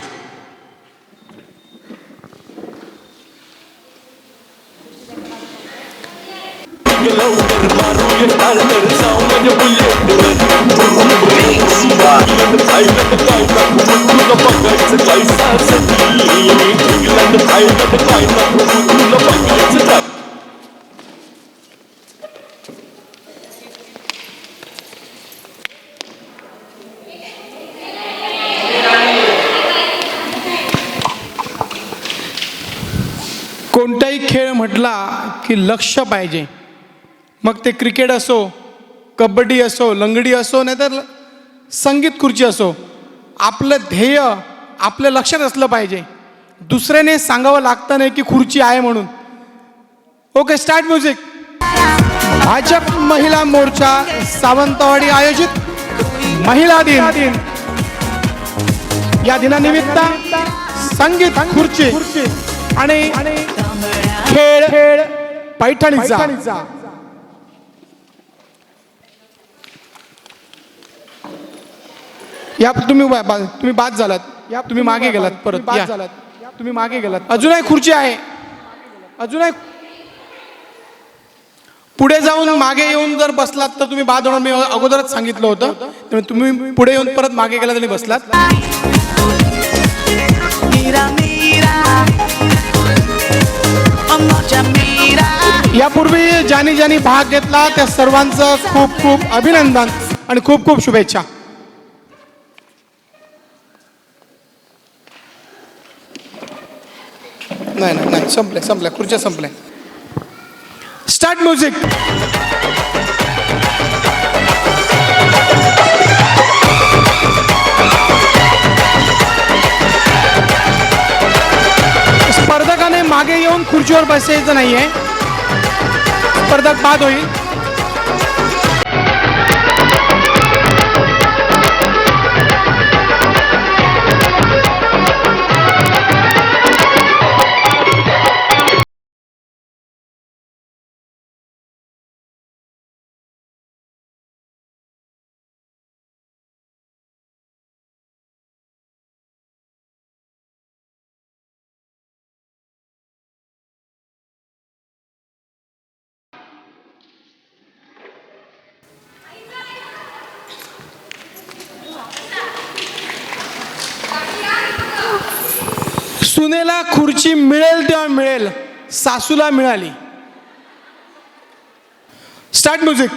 कोणताही खेळ म्हटला की लक्ष पाहिजे. मग ते क्रिकेट असो, कबड्डी असो, लंगडी असो, नाहीतर संगीत खुर्ची असो, आपलं ध्येय आपल्या लक्षात असलं पाहिजे. दुसऱ्याने सांगावं लागतं नाही की खुर्ची आहे म्हणून. Okay, start music. भाजप महिला मोर्चा सावंतवाडी आयोजित महिला दिन, या दिनानिमित्त संगीत खुर्ची आणि खेळ पैठणीचा. या तुम्ही बाद झालात, या तुम्ही मागे गेलात, परत बाद झालात, तुम्ही मागे गेलात. अजूनही खुर्ची आहे, अजूनही पुढे जाऊन मागे येऊन जर बसलात तर तुम्ही बाद होणार. मी अगोदरच सांगितलं होतं, त्यामुळे तुम्ही पुढे येऊन परत मागे गेलात आणि बसलात. यापूर्वी ज्यांनी भाग घेतला त्या सर्वांचं खूप खूप अभिनंदन आणि खूप खूप शुभेच्छा. नाही, संपल्या खुर्च्या संपल्या. Start music. स्पर्धकाने मागे येऊन खुर्चीवर बसायचं नाहीये, स्पर्धक बाद होईल. सुनेला खुर्ची मिळेल तेव्हा मिळेल, सासूला मिळाली. Start music.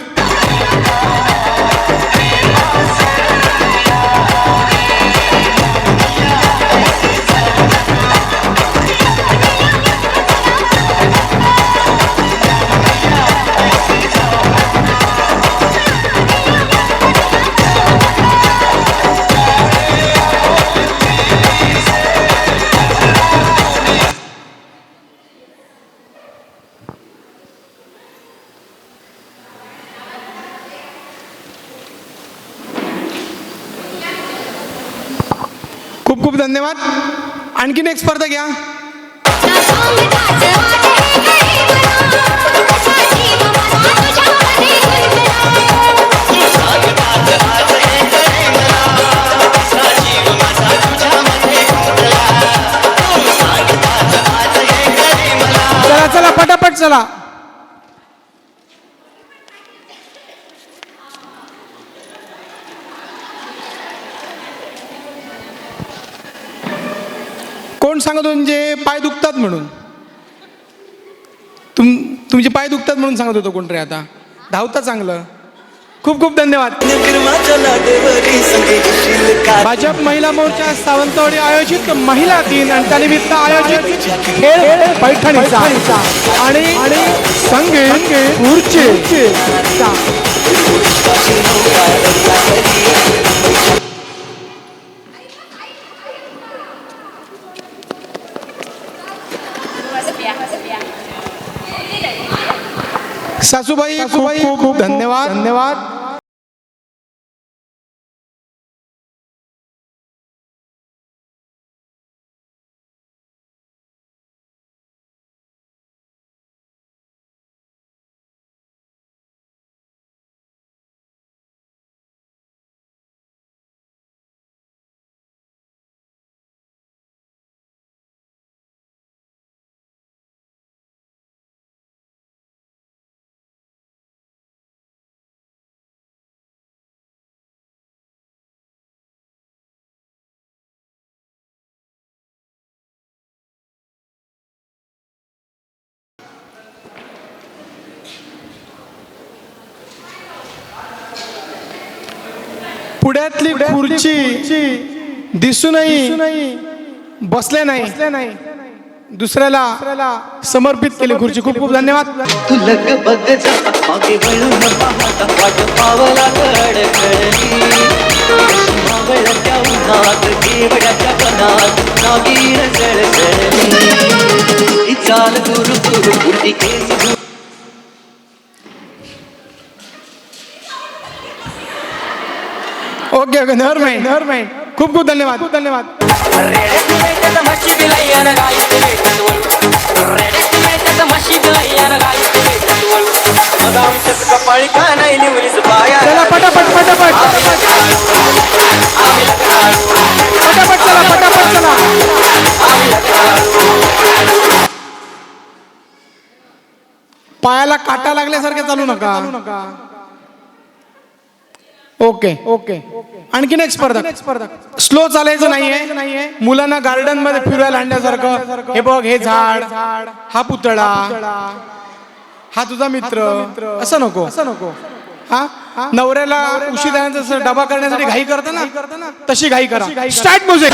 खूप खूप धन्यवाद. आणखीन एक स्पर्धा घ्या. चला चला पटापट चला. कोण सांगत होतं म्हणजे पाय दुखतात म्हणून? तुमचे पाय दुखतात म्हणून सांगत होतो कोणतरी. आता धावता चांगलं. खूप खूप धन्यवाद. भाजप महिला मोर्चा सावंतवाडी आयोजित महिला दिन आणि त्यानिमित्त आयोजित खेळ पैठणीचा आणि संगीत खुर्ची. सासूबाई खूप खूप धन्यवाद. धन्यवाद. पुढ्यातली खुर्ची दिसूनही बसल्या नाही, दुसऱ्याला समर्पित केली खुर्ची. खूप खूप धन्यवाद. Okay okay. Never mind. खूप खूप धन्यवाद. खूप धन्यवाद. चला पटापट पटापट पटापट चला पटापट चला. पायाला काटा लागल्यासारखे चालू नका. Okay okay. आणखीन एक स्पर्धा. स्लो चालायचं नाहीये. मुलांना गार्डन मध्ये फिरायला आणण्यासारखं. हे बघ, हे झाड, हा पुतळा, हा तुझा मित्र, असं नको. हा नवऱ्याला उशिराचा डबा करण्यासाठी घाई करता ना, तशी घाई करा. Start music.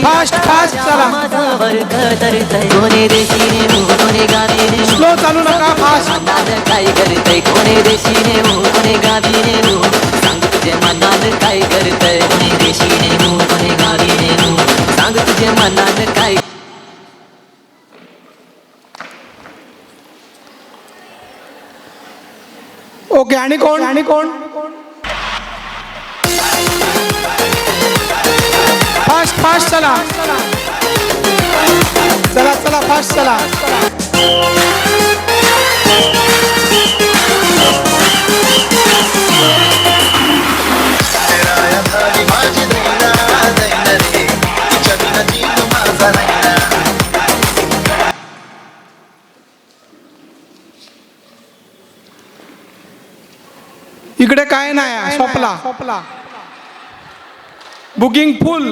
फास्ट फास्ट चला. स्लो चालू नका. फास्ट. तुझे मनात काय करतय कोणी देशीने कोणी गावीने सांग तुझे मनात काय. ओके. आणि कोण फास्ट फास्ट चला. चला फास्ट चला. इकडे काय नाही. सोपला. Booking full.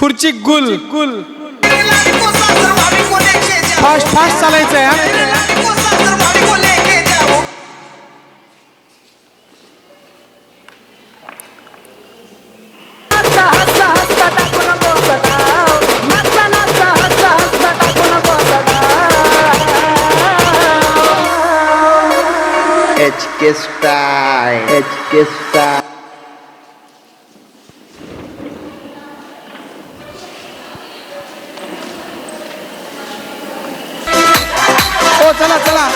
खुर्ची गुल गुल फास्ट फास्ट चालायचं आहे. HK Style, HK Style. हो चला चला.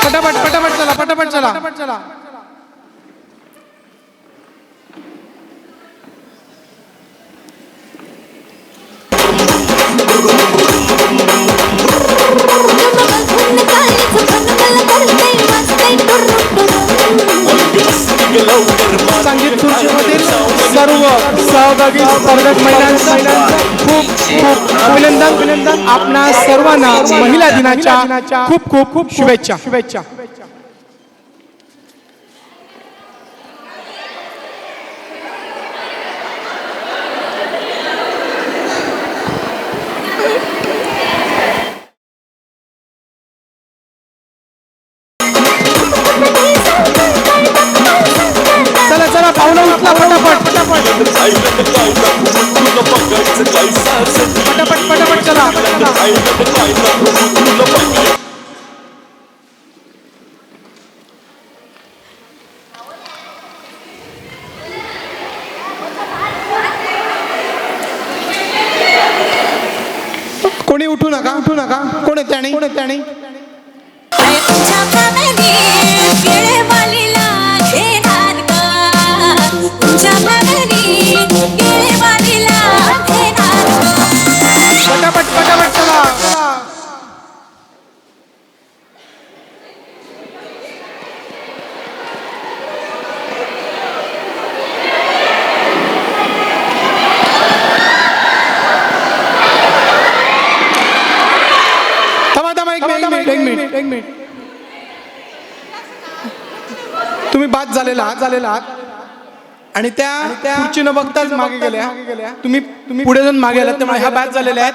पटापट पटापट चला पटापट चला पटापट चला. संगीत खुर्चीमधील सर्व सहभागी स्पर्धक महिलांचं खूप खूप अभिनंदन. आपणा सर्वांना महिला दिनाच्या खूप खूप खूप शुभेच्छा शुभेच्छा. चला चला पाहुणा उचला पटापट पटापट पटापट पटापट चला. कोणी उठू नका उठू नका. कोण आहे त्याने कोण आहे त्याने. पटापट पटापट चला. थांबा थांबा एक मिनिट. तुम्ही बाद झालेला आहात आणि त्या खुर्चीनं बघताच मागे गेल्या. तुम्ही पुढे जाऊन मागे आलात त्यामुळे ह्या बाद झालेल्या आहेत.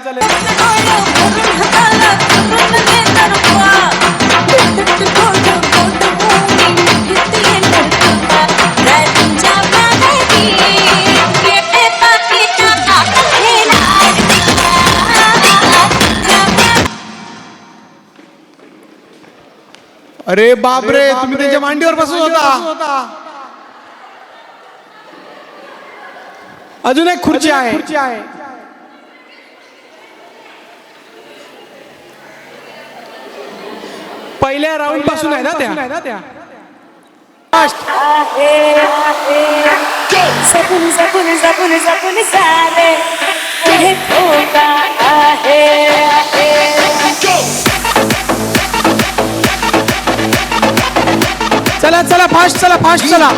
अरे बापरे तुम्ही त्यांच्या मांडीवर बसत होता. अजून एक खुर्ची आहे. पहिल्या राऊंड पासून आहे ना त्या. चला चला फास्ट चला.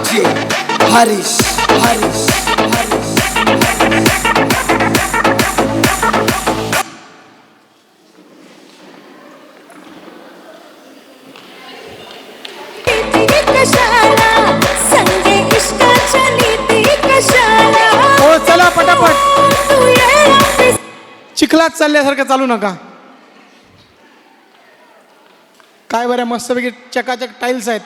हरीश हरीश हो चला पटापट. चिखलात चालल्यासारखं चालू नका. काय बरं मस्तपैकी चकाचक टाईल्स आहेत.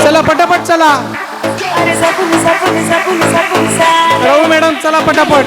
चला पटापट चला. राहू मॅडम चला पटापट.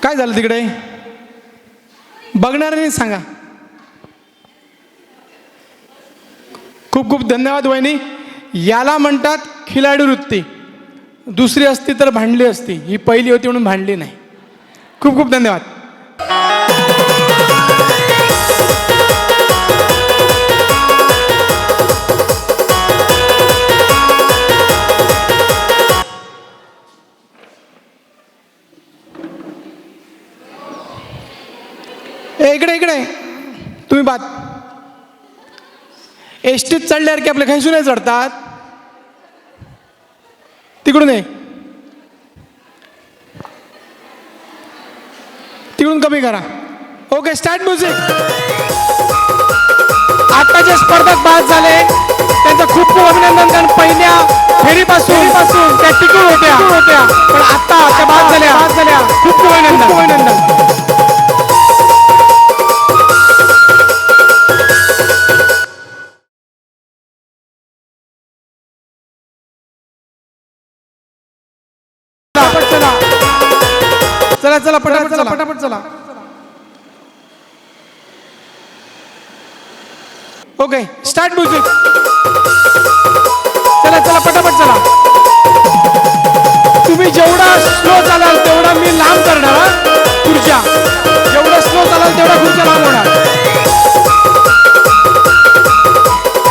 काय झालं तिकडे बघणाऱ्यांनी सांगा. खूप खूप धन्यवाद वहिनी. याला म्हणतात खिलाडू वृत्ती. दुसरी असती तर भांडली असती, ही पहिली होती म्हणून भांडली नाही. खूप खूप धन्यवाद. इकडे इकडे तुम्ही बात. एसटीत चढल्यावर की आपले खैसून नाही चढतात, तिकडून ये, तिकडून कमी करा. Okay start music. आता जे स्पर्धक बाद झाले त्यांचं खूप खूप अभिनंदन. कारण पहिल्या फेरीपासून त्या टिकून होत्या पण आता त्या बाद झाल्या. खूप खूप अभिनंदन. चला चला पटापट चला. Okay start music. चला पटापट चला. तुम्ही जेवढा स्लो चालाल तेवढा मी लांब करणार खुर्च्या. जेवढा स्लो चालाल तेवढा खुर्च्या लांब होणार.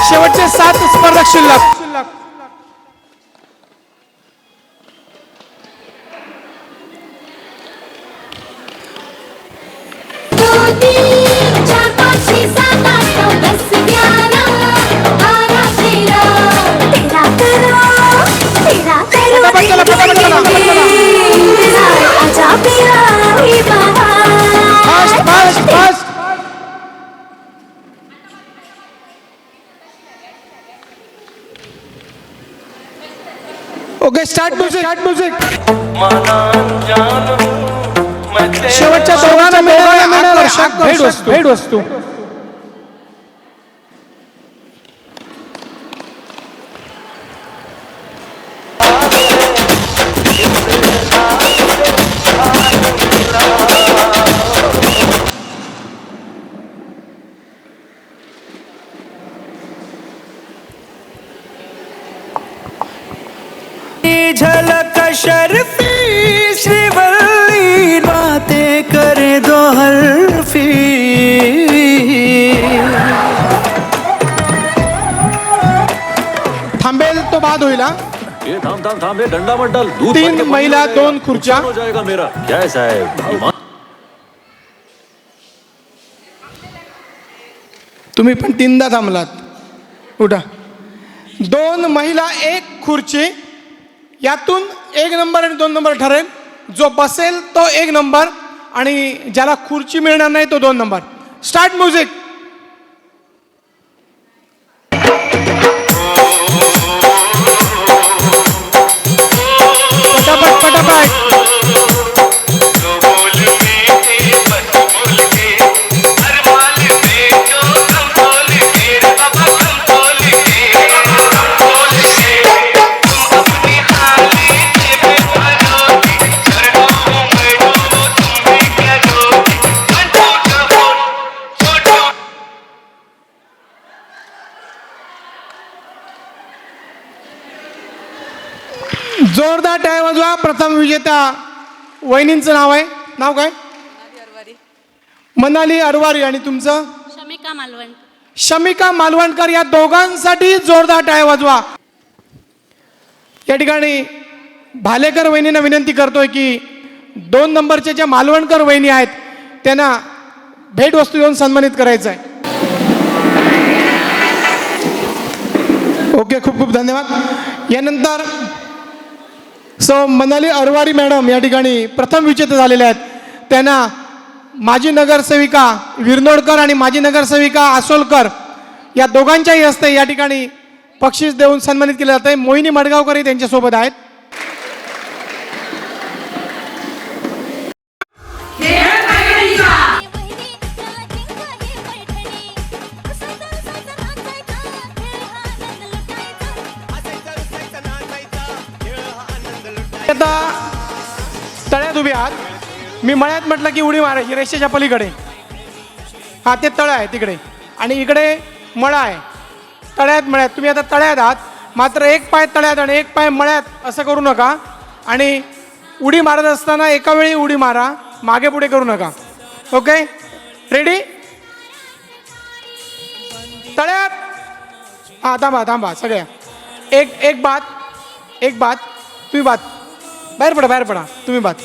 शेवटचे 7 स्पर्धक शिल्लक. Okay start music. शेवटच्या दोघांना मिळाला भेट वस्तू. झलक शर्फी श्रीवल्ली बातें करे दो हल्फी. थांबेल तो बाद होईल. थांबे डंडा मत डाल. 3 महिला 2 खुर्च्या. हो जाएगा मेरा. क्या है साहेब. तुम्ही पण 3दा थांबलात. उठा. 2 महिला 1 खुर्ची. यातून 1 नंबर आणि 2 नंबर ठरेल. जो बसेल तो 1 नंबर आणि ज्याला खुर्ची मिळणार नाही तो 2 नंबर. Start music. पटापट. जोरदार टाळ्या वाजवा. प्रथम विजेता वहिनींचं नाव आहे. नाव काय? मनाली अरवारी. आणि तुमचं? शमिका मालवण. शमिका मालवणकर. या दोघांसाठी जोरदार टाळ्या वाजवा. या ठिकाणी भालेकर वहिनींना विनंती करतोय की 2 नंबरच्या ज्या मालवणकर वहिनी आहेत त्यांना भेटवस्तू देऊन सन्मानित करायचं आहे. ओके, खूप खूप धन्यवाद. यानंतर सो मनाली अरवारी मॅडम या ठिकाणी प्रथम विजेते झालेले आहेत. त्यांना माजी नगरसेविका विरनोडकर आणि माजी नगरसेविका आसोलकर या दोघांच्याही हस्ते या ठिकाणी बक्षीस देऊन सन्मानित केले जाते. मोहिनी मडगावकरही त्यांच्यासोबत आहेत. आता तळ्यात उभे आहात. मी मळ्यात म्हटलं की उडी मारायची रेषेच्या पलीकडे. हा, ते तळं आहे तिकडे आणि इकडे मळा आहे. मळ्यात तुम्ही आता तळ्यात आहात, मात्र एक पाय तळ्यात आणि एक पाय मळ्यात असं करू नका. आणि उडी मारत असताना एका वेळी उडी मारा, मागे पुढे करू नका. Okay, ready? तळ्यात. हां, थांबा सगळ्या. एक बात तुम्ही बात बाहेर पडा तुम्ही बात.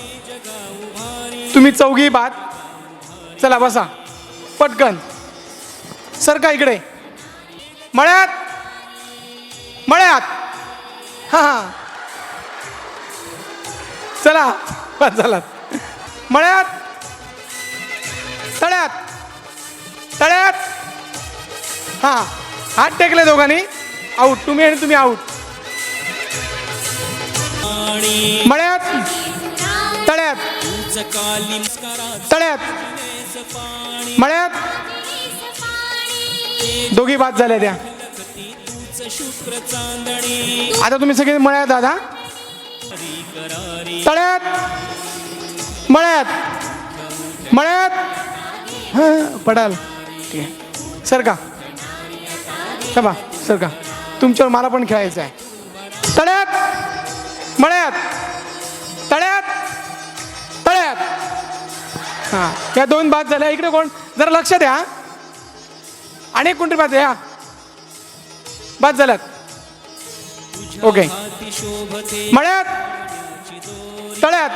तुम्ही चौघी बात. चला बसा पटकन. सरका इकडे. मळ्यात. हां, चला बस झाला. मळ्यात. तळ्यात. हां, हात टेकले दोघांनी. आऊट तुम्ही आणि तुम्ही आऊट. मळ्यात. तळ्यात. मळ्यात. दोघी बाद झाल्या त्या. आता तुम्ही सगळे मळ्यात दादा. तळ्यात. मळ्यात. हां, पडाल. ठीक आहे, सरका तुमच्यावर मला पण खेळायचं आहे. तळ्यात. हां, या दोन बाद झाल्या. इकडे कोण? जरा लक्ष द्या. अनेक कोणतरी बाद या बाद झाल्यात. ओके, मळ्यात. तळ्यात.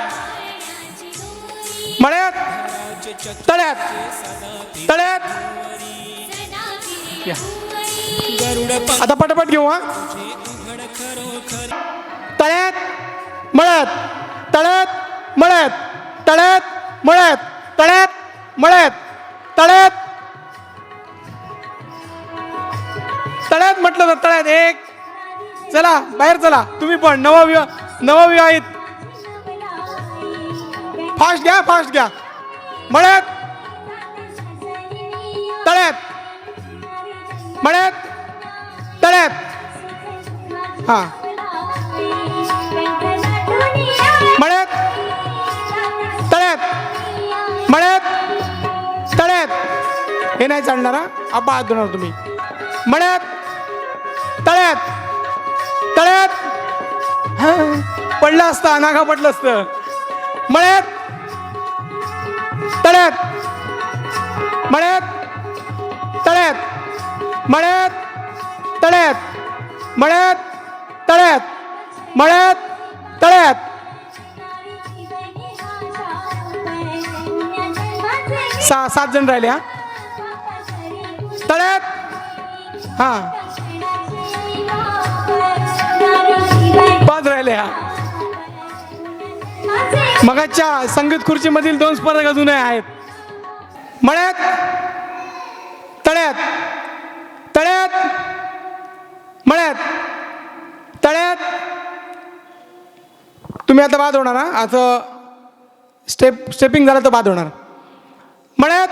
या. आता पटापट घेऊ. हा, तळ्यात. मळ्यात. म्हटलं तर तळ्यात. एक. चला बाहेर चला. तुम्ही पण नवविवाहित फास्ट घ्या. मळ्यात. हां, तळ्यात. हे नाही चालणार. आबा हात धुणार तुम्ही. मळ्यात. पडलं असतं, नागा पडलं असतं. मळ्यात. सात जण राहिले. हा, तळ्यात. हां, 5 राहिले. हा, मगाच्या संगीत खुर्चीमधील 2 स्पर्धक अजूनही आहेत. मळ्यात. तुम्ही आता बाद होणार. आता स्टेपिंग झालं तर बाद होणार. मळ्यात.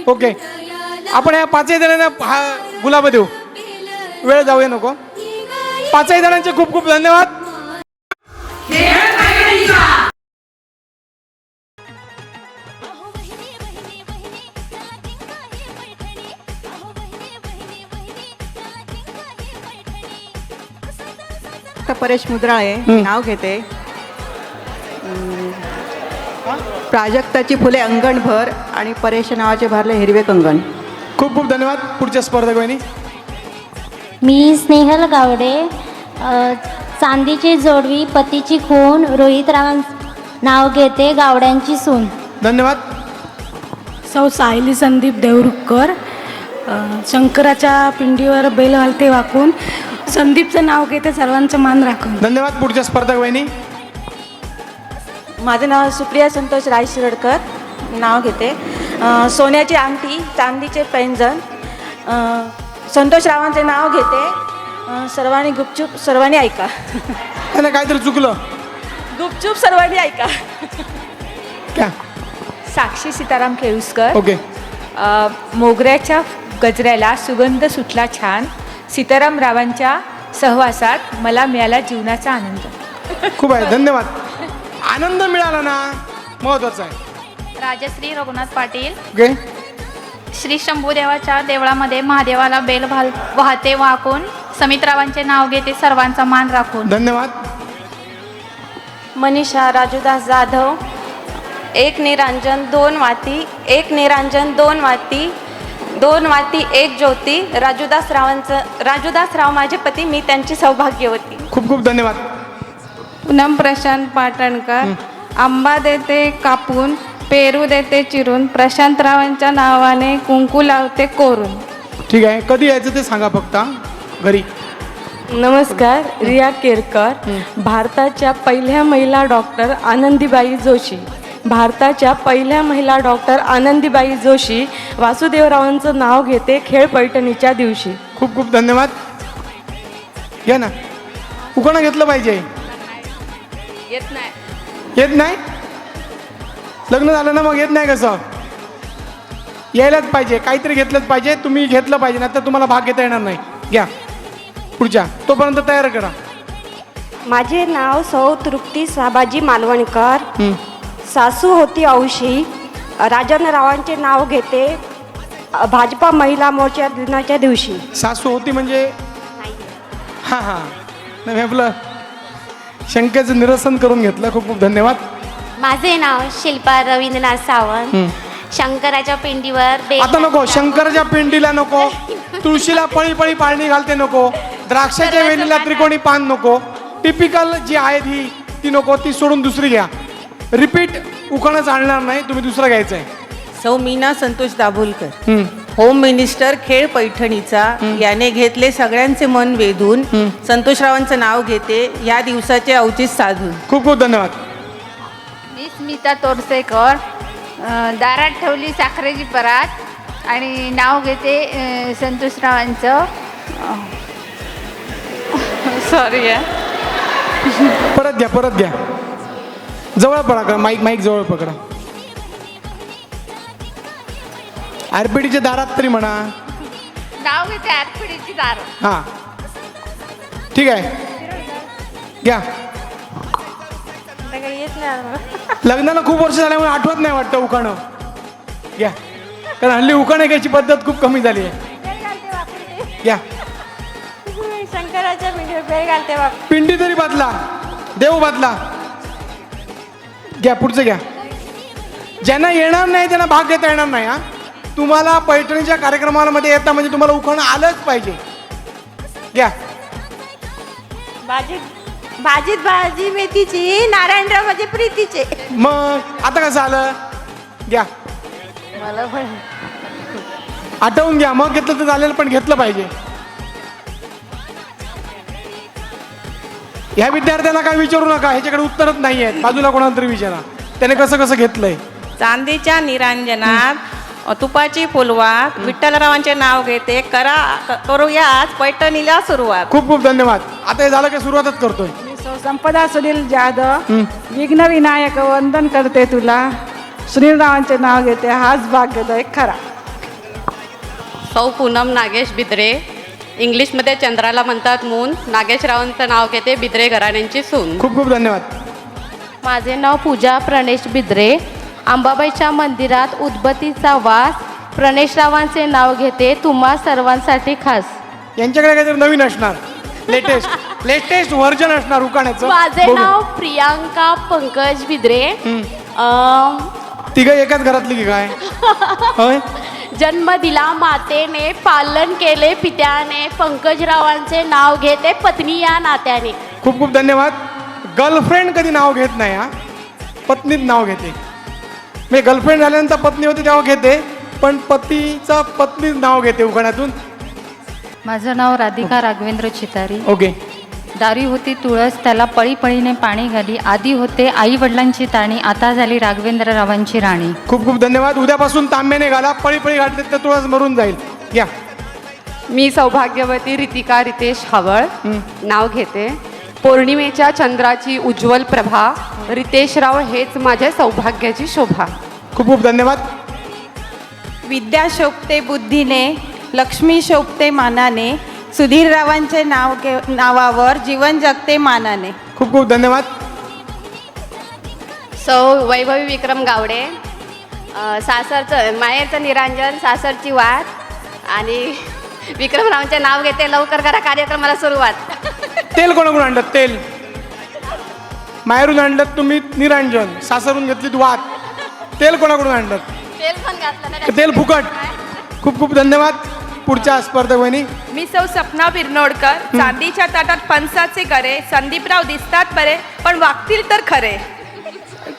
ओके, आपण या 5 जणांना गुलाब देऊ. वेळ जाऊया नको. 5 जणांचे खूप खूप धन्यवाद. परेश मुद्राळे नाव घेते. प्राजक्ताची फुले अंगणभर आणि परेश नावाचे भारले हिरवे कंगण. खूप खूप धन्यवाद. पुढच्या स्पर्धक वहिनी. मी स्नेहल गावडे, चांदीची जोडवी पतीची खून रोहितरावां नाव घेते गावड्यांची सून. धन्यवाद. सौ सायली संदीप देवरुखकर. शंकराच्या पिंडीवर बैल घालते वाकून संदीपचं नाव घेते सर्वांचं मान राखून. धन्यवाद. पुढच्या स्पर्धक वहिनी. माझं नाव सुप्रिया संतोष राय शिरडकर. नाव घेते सोन्याची अंगठी चांदीचे पैंजण. संतोषरावांचे नाव घेते. सर्वांनी गुपचूप सर्वांनी ऐका. नाही काहीतरी चुकलं. गुपचूप सर्वांनी ऐका. क्या? साक्षी सीताराम केळुसकर. ओके. मोगऱ्याच्या गजऱ्याला सुगंध सुटला छान. सीताराम रावांच्या सहवासात मला मिळाला जीवनाचा आनंद. खूप आहे. धन्यवाद. आनंद मिळाला ना महत्वाचा आहे. राजश्री रघुनाथ पाटील. ओके. श्री शंभूदेवाच्या देवळामध्ये महादेवाला बेल वाहते वाकून समितरावांचे नाव घेते सर्वांचा मान राखून. धन्यवाद. मनीषा राजूदास जाधव. एक निरांजन दोन वाती एक निरांजन दोन वाती दोन वाती एक ज्योती. राजूदासराव माझे पती मी त्यांची सौभाग्यवती. खूप खूप धन्यवाद. पूनम प्रशांत पाटणकर. आंबा देते कापून पेरू देते चिरून प्रशांतरावांच्या नावाने कुंकू लावते कोरून. ठीक आहे. कधी यायचं ते सांगा फक्त घरी. नमस्कार. रिया केरकर. भारताच्या पहिल्या महिला डॉक्टर आनंदीबाई जोशी. भारताच्या पहिल्या महिला डॉक्टर आनंदीबाई जोशी वासुदेवरावांचं नाव घेते खेळ पैठणीच्या दिवशी. खूप खूप धन्यवाद. घ्या ना. उखाणा घेतलं पाहिजे. येत नाही. येत नाही. लग्न झालं ना मग येत नाही कसं? यायलाच पाहिजे. काहीतरी घेतलंच पाहिजे. तुम्ही घेतलं पाहिजे ना तर तुम्हाला भाग घेता येणार नाही. घ्या पुढच्या. तोपर्यंत तयार करा. माझे नाव सौ तृप्ती साबाजी मालवणकर. सासू होती औशी. राजनरावांचे नाव घेते भाजपा महिला मोर्चा दिनाच्या दिवशी. सासू होती म्हणजे हां हां नाही आपलं शंकेचं निरसन करून घेतलं. खूप खूप धन्यवाद. माझे नाव शिल्पा रवींद्रनाथ सावंत. शंकराच्या पिंडीवर आता नको. शंकराच्या पिंडीला नको. तुळशीला पळी पळी पाळणी घालते नको. द्राक्षाच्या वेलीला त्रिकोणी पान नको. टिपिकल जी आहे ती नको. ती सोडून दुसरी घ्या. रिपीट उखाणं चालणार नाही. तुम्ही दुसरं घ्यायचं आहे. सौ मीना संतोष दाभोलकर. होम मिनिस्टर खेळ पैठणीचा. याने घेतले सगळ्यांचे मन वेधून संतोषरावांचं नाव घेते या दिवसाचे औचित्य साधून. खूप खूप धन्यवाद. मी स्मिता तोरसेकर. दारात ठेवली साखरेची परात आणि नाव घेते संतोषरावांचं. सॉरी परत घ्या. जवळ पकडा. माईक जवळ पकडा. आरपीडीच्या दारात तरी म्हणा. नाव घेते आरपीडीची दार. हां ठीक आहे. घ्या. लग्नाला खूप वर्ष झाल्यामुळे आठवत नाही वाटतं उखाणं. घ्या. कारण हल्ली उखाणं घ्यायची पद्धत खूप कमी झाली आहे. घ्या. शंकराच्या पिंडीवर बेल घालते पिंडी तरी बदला. देव बदला. घ्या पुढचं घ्या. ज्यांना येणार नाही त्यांना भाग घेता येणार नाही. हा तुम्हाला पैठणीच्या कार्यक्रमामध्ये येता म्हणजे तुम्हाला उखाणं आलंच पाहिजे. घ्या. भाजीत भाजी मेथीची नारायणराव माझे प्रीतीचे. मग आता कसं आलं? घ्या. मला पण आठवून घ्या. मग घेतलं तर झालेलं पण घेतलं पाहिजे. ह्या विद्यार्थ्यांना काय विचारू नका. ह्याच्याकडे उत्तरच नाही आहेत. बाजूला कोणाला तरी विचारा त्याने कसं घेतलंय. चांदीच्या निरांजनात तुपाची फुलवात विठ्ठलरावांचे नाव घेते करूया आज पैठणीला सुरुवात. खूप खूप धन्यवाद. आता हे झालं की सुरुवातच करतोय. संपदा सुनील जाधव. विघ्न विनायक वंदन करते तुला. सुनीलरावांचे नाव घेते हाच भाग्योदय खरा. सौ पूनम नागेश बिद्रे. इंग्लिशमध्ये चंद्राला म्हणतात मून. नागेशरावांचं नाव घेते बिद्रे घराण्यांची सून. खूप खूप धन्यवाद. माझे नाव पूजा प्रणेश बिद्रे. अंबाबाईच्या मंदिरात उदबत्तीचा वास. प्रणेशरावांचे नाव घेते तुम्हा सर्वांसाठी खास. यांच्याकडे काहीतरी नवीन असणार. लेटेस्ट व्हर्जन असणार उखाण्याचं. माझे नाव प्रियांका पंकज बिद्रे. तिघं एकाच घरातली की काय? होय. जन्म दिला मातेने पालन केले पित्याने पंकजरावांचे नाव घेते पत्नी या नात्याने. खूप खूप धन्यवाद. गर्लफ्रेंड कधी नाव घेत नाही हा, पत्नीत नाव घेते. म्हणजे गर्लफ्रेंड झाल्यानंतर पत्नी होती तेव्हा घेते, पण पतीचा पत्नीच नाव घेते उखाण्यातून. माझं नाव राधिका राघवेंद्र चितारी. ओके. दारी होती तुळस त्याला पळीपळीने पाणी घाली. आधी होते आई वडिलांची ताणी, आता झाली राघवेंद्ररावांची राणी. खूप खूप धन्यवाद. उद्यापासून तांब्याने घाला, पळी पळी घातले तर तुळस मरून जाईल. या. मी सौभाग्यवती रितिका रितेश हावळ नाव घेते. पौर्णिमेच्या चंद्राची उज्ज्वल प्रभा, रितेशराव हेच माझ्या सौभाग्याची शोभा. खूप खूप धन्यवाद. विद्या शोभते बुद्धीने, लक्ष्मी शोभते मानाने, सुधीररावांचे नावावर जीवन जगते मानाने. खूप खूप धन्यवाद. सौ वैभवी विक्रम गावडे, सासरचं माहेरचं निरांजन, सासरची वाट आणि विक्रमरावांचे नाव घेते. लवकर करा कार्यक्रमाला सुरुवात. तेल कोणाकडून आणलं? तेल माहेरून आणलं तुम्ही, निरांजन. सासरून घेतली वात. तेल कोणाकडून आणलं? तेल पण घातलं. तेल फुकट. खूप खूप धन्यवाद. पुढच्या स्पर्धक वहिनी. मी सौ सपना बिरनोडकर, चांदीच्या ताटात फणसाचे गरे, संदीपराव दिसतात बरे पण वागतील तर खरे.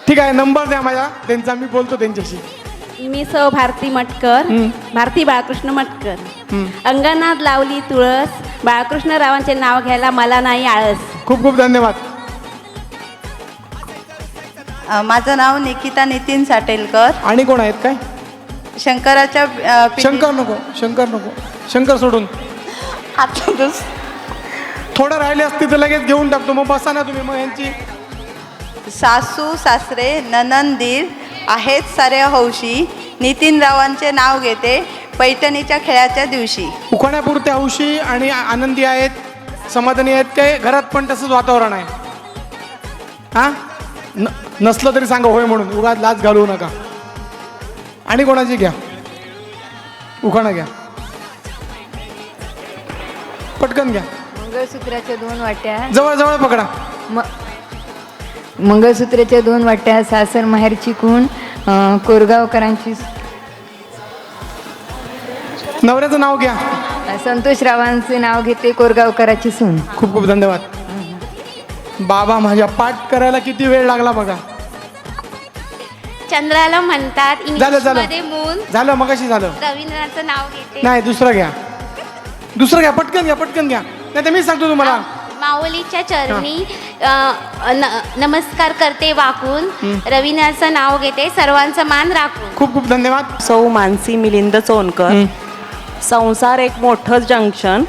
ठीक आहे, नंबर द्या माझ्या त्यांचा, मी बोलतो त्यांच्याशी. मी सौ भारती मटकर, भारती बाळकृष्ण मटकर. अंगणात लावली तुळस, बाळकृष्णरावांचे नाव घ्यायला मला नाही आळस. खूप खूप धन्यवाद. माझं नाव निकिता नितीन साटेलकर. आणि कोण आहेत काय? शंकराच्या शंकर नको, शंकर नको, शंकर सोडून. थोडं राहिले असते तर लगेच घेऊन टाकतो. मग बसा ना तुम्ही. मग यांची सासू सासरे ननंदीर आहेत साऱ्या हौशी, नितीनरावांचे नाव घेते पैठणीच्या खेळाच्या दिवशी. उखाण्यापुरत्या हौशी आणि आनंदी आहेत, समाधानी आहेत काय? घरात पण तसंच वातावरण आहे हा? नसलं तरी सांगा होय म्हणून, उगाच लाच घालवू नका. आणि कोणाची घ्या, उखाणा घ्या, पटकन घ्या. मंगळसूत्राच्या 2 वाट्या, जवळ जवळ पकडा. मंगळसूत्राच्या 2 वाट्या, सासर माहेरची खूण, कोरगावकरांची. नवऱ्याचं नाव घ्या. संतोषरावांचे नाव घेते, कोरगावकराची सून. खूप खूप धन्यवाद. बाबा माझ्या पाठ करायला किती वेळ लागला बघा. चंद्राला म्हणतात इंग्लिशमध्ये मून. झालं मगाशी झालं. रवींद्रनाथचं नाव घेते. नाही, दुसरं घ्या, दुसरं घ्या, पटकन घ्या, पटकन घ्या. नाही तर मी सांगतो तुम्हाला. माऊलीच्या चरणी नमस्कार करते वाकून, रवींद्रनाथचं नाव घेते सर्वांचा मान राखून. खूप खूप धन्यवाद. सौ मानसी मिलिंद चोनकर. संसार एक मोठं जंक्शन,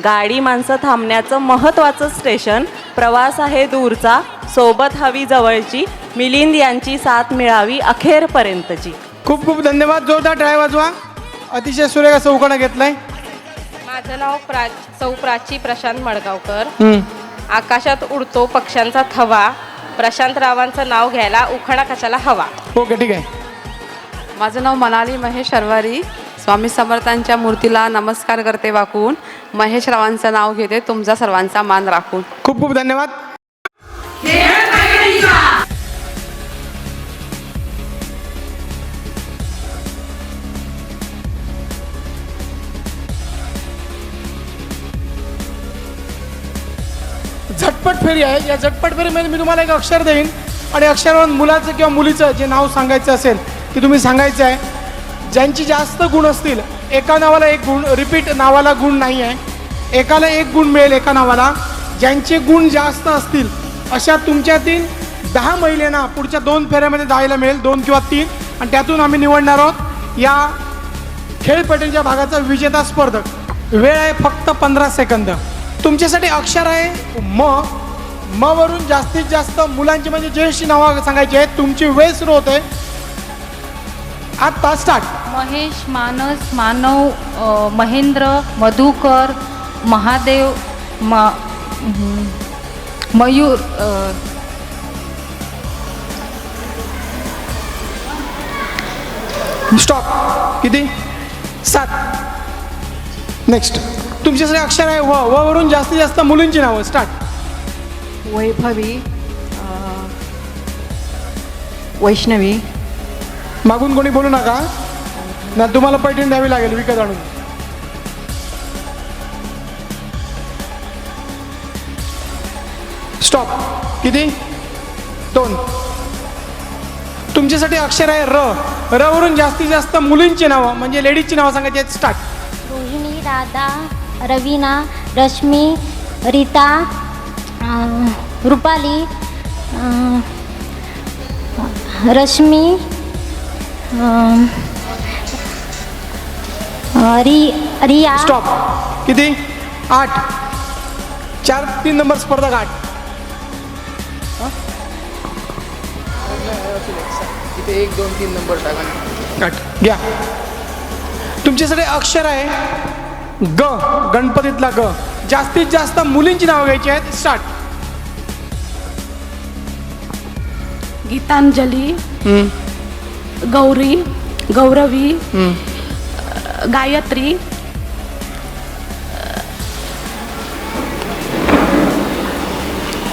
गाडी माणसं थांबण्याचं महत्त्वाचं स्टेशन, प्रवास आहे दूरचा, सोबत हवी जवळची, मिलिंद यांची साथ मिळावी अखेरपर्यंतची. खूप खूप धन्यवाद. जोरदार टाळ्या वाजवा. अतिशय सुरेख असं उखाणा घेतलाय. माझं नाव सौ प्राची प्रशांत मडगावकर. आकाशात उडतो पक्ष्यांचा थवा, प्रशांतरावांचं नाव घ्यायला उखाणा कशाला हवा. ओके, ठीक आहे. माझं नाव मनाली महेश शर्वारी, स्वामी समर्थांच्या मूर्तीला नमस्कार करते वाकून, महेश रावांचं नाव घेते तुमचा सर्वांचा मान राखून. खूप खूप धन्यवाद. झटपट फेरी आहे. या झटपट फेरीमध्ये मी तुम्हाला एक अक्षर देईन आणि अक्षरावर मुलाचं किंवा मुलीचं जे नाव सांगायचं असेल ते तुम्ही सांगायचं आहे. ज्यांची जास्त गुण असतील, एका नावाला 1 गुण, रिपीट नावाला गुण नाही आहे, एकाला 1 गुण मिळेल एका नावाला. ज्यांचे गुण जास्त असतील अशा तुमच्यातील 10 महिलांना पुढच्या 2 फेऱ्यामध्ये जायला मिळेल, 2 किंवा 3, आणि त्यातून आम्ही निवडणार आहोत या खेळपट्टीच्या भागाचा विजेता स्पर्धक. वेळ आहे फक्त 15 सेकंद. तुमच्यासाठी अक्षर आहे म वरून जास्तीत जास्त मुलांची म्हणजे ज्येष्ठ नावं सांगायची आहेत. तुमची वेळ सुरू होते आता. स्टार्ट. महेश, मानस, मानव, महेंद्र, मधुकर, महादेव, मयूर, स्टॉप. किती? 7. नेक्स्ट. तुमच्यासाठी अक्षर आहे व वरून जास्तीत जास्त मुलींची नावं. स्टार्ट. वैभवी, वैष्णवी. मागून कोणी बोलू नका ना, तुम्हाला पैठणी द्यावी लागेल विकत आणून. स्टॉप. किती? 2. तुमच्यासाठी अक्षर आहे र. र वरून जास्तीत जास्त मुलींची नावं म्हणजे लेडीजची नावं सांगायची आहेत. स्टार्ट. रोहिणी, राधा, रवीना, रश्मी, रीता, रुपाली, रश्मी, रिया. स्टॉप. किती? 8. 4 3 नंबर स्पर्धक 8. इथे 1 2 3 नंबर टाका. 8 घ्या. तुमच्यासाठी अक्षर आहे ग. गणपतीतला ग. जास्तीत जास्त मुलींची नावं घ्यायची आहेत. स्टार्ट. गीतांजली, गौरी, गौरवी, गायत्री,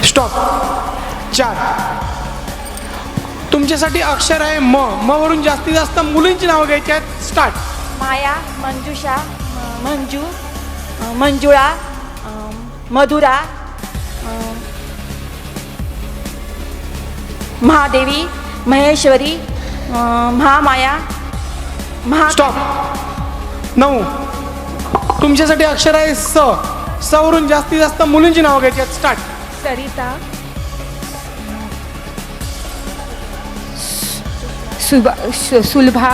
स्टॉप. 4. तुमच्यासाठी अक्षर आहे म. म वरून जास्तीत जास्त मुलींची नावं घ्यायची आहेत. स्टार्ट. माया, मंजुषा, मंजू, मंजुळा, मधुरा, महादेवी, महेश्वरी, महामाया, स्टॉप. 9. तुमच्यासाठी अक्षर आहे स. स वरून जास्तीत जास्त मुलींची नावं घ्यायची आहेत. स्टार्ट. सरिता, सुलभा,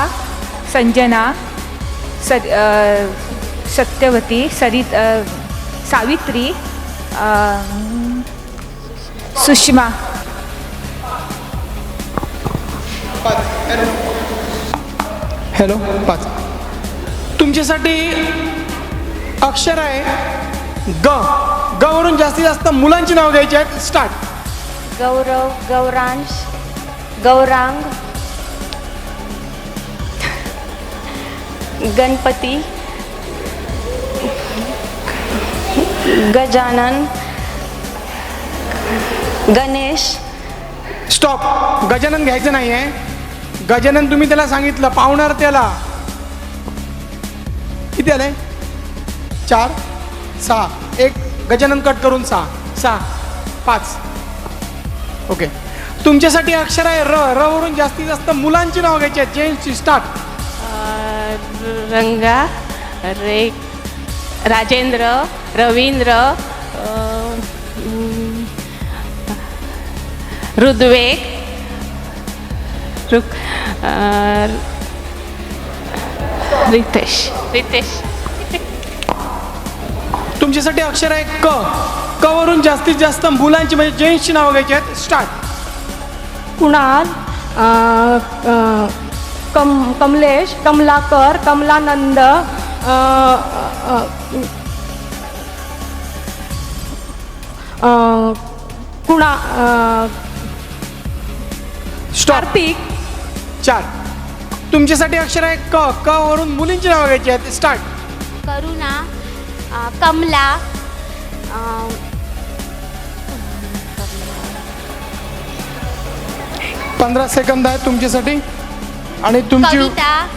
संजना, सत्यवती, सावित्री, सुषमा. हॅलो. 5. तुमच्यासाठी अक्षर आहे ग. ग वरून जास्तीत जास्त मुलांची नावं घ्यायची आहेत. स्टार्ट. गौरव, गौरांश, गौरांग, गणपती, गजानन, गणेश. स्टॉप. गजानन घ्यायचं नाही आहे. गजानन तुम्ही त्याला सांगितलं पावणार त्याला. किती आले? 4 6. 1 गजानन कट करून 6 6 5. ओके. तुमच्यासाठी अक्षर आहे र. र वरून जास्तीत जास्त मुलांची नावं घ्यायची आहेत. जेंट्सची. स्टार्ट. रंगा, राजेंद्र, रवींद्र, ऋग्वेद, रितेश. तुमच्यासाठी अक्षर आहे क. क वरून जास्तीत जास्त मुलांची म्हणजे जेंट्सची नावं घ्यायची आहेत. स्टार्ट. कुणाल, कमलेश, कमलाकर, कमलानंद, कार्तिक. 4. तुमच्यासाठी अक्षर आहे क. क वरून मुलींची नावं घ्यायची आहेत. स्टार्ट. करुणा, कमला, 15 सेकंद आहे तुमच्यासाठी आणि तुमची कविता,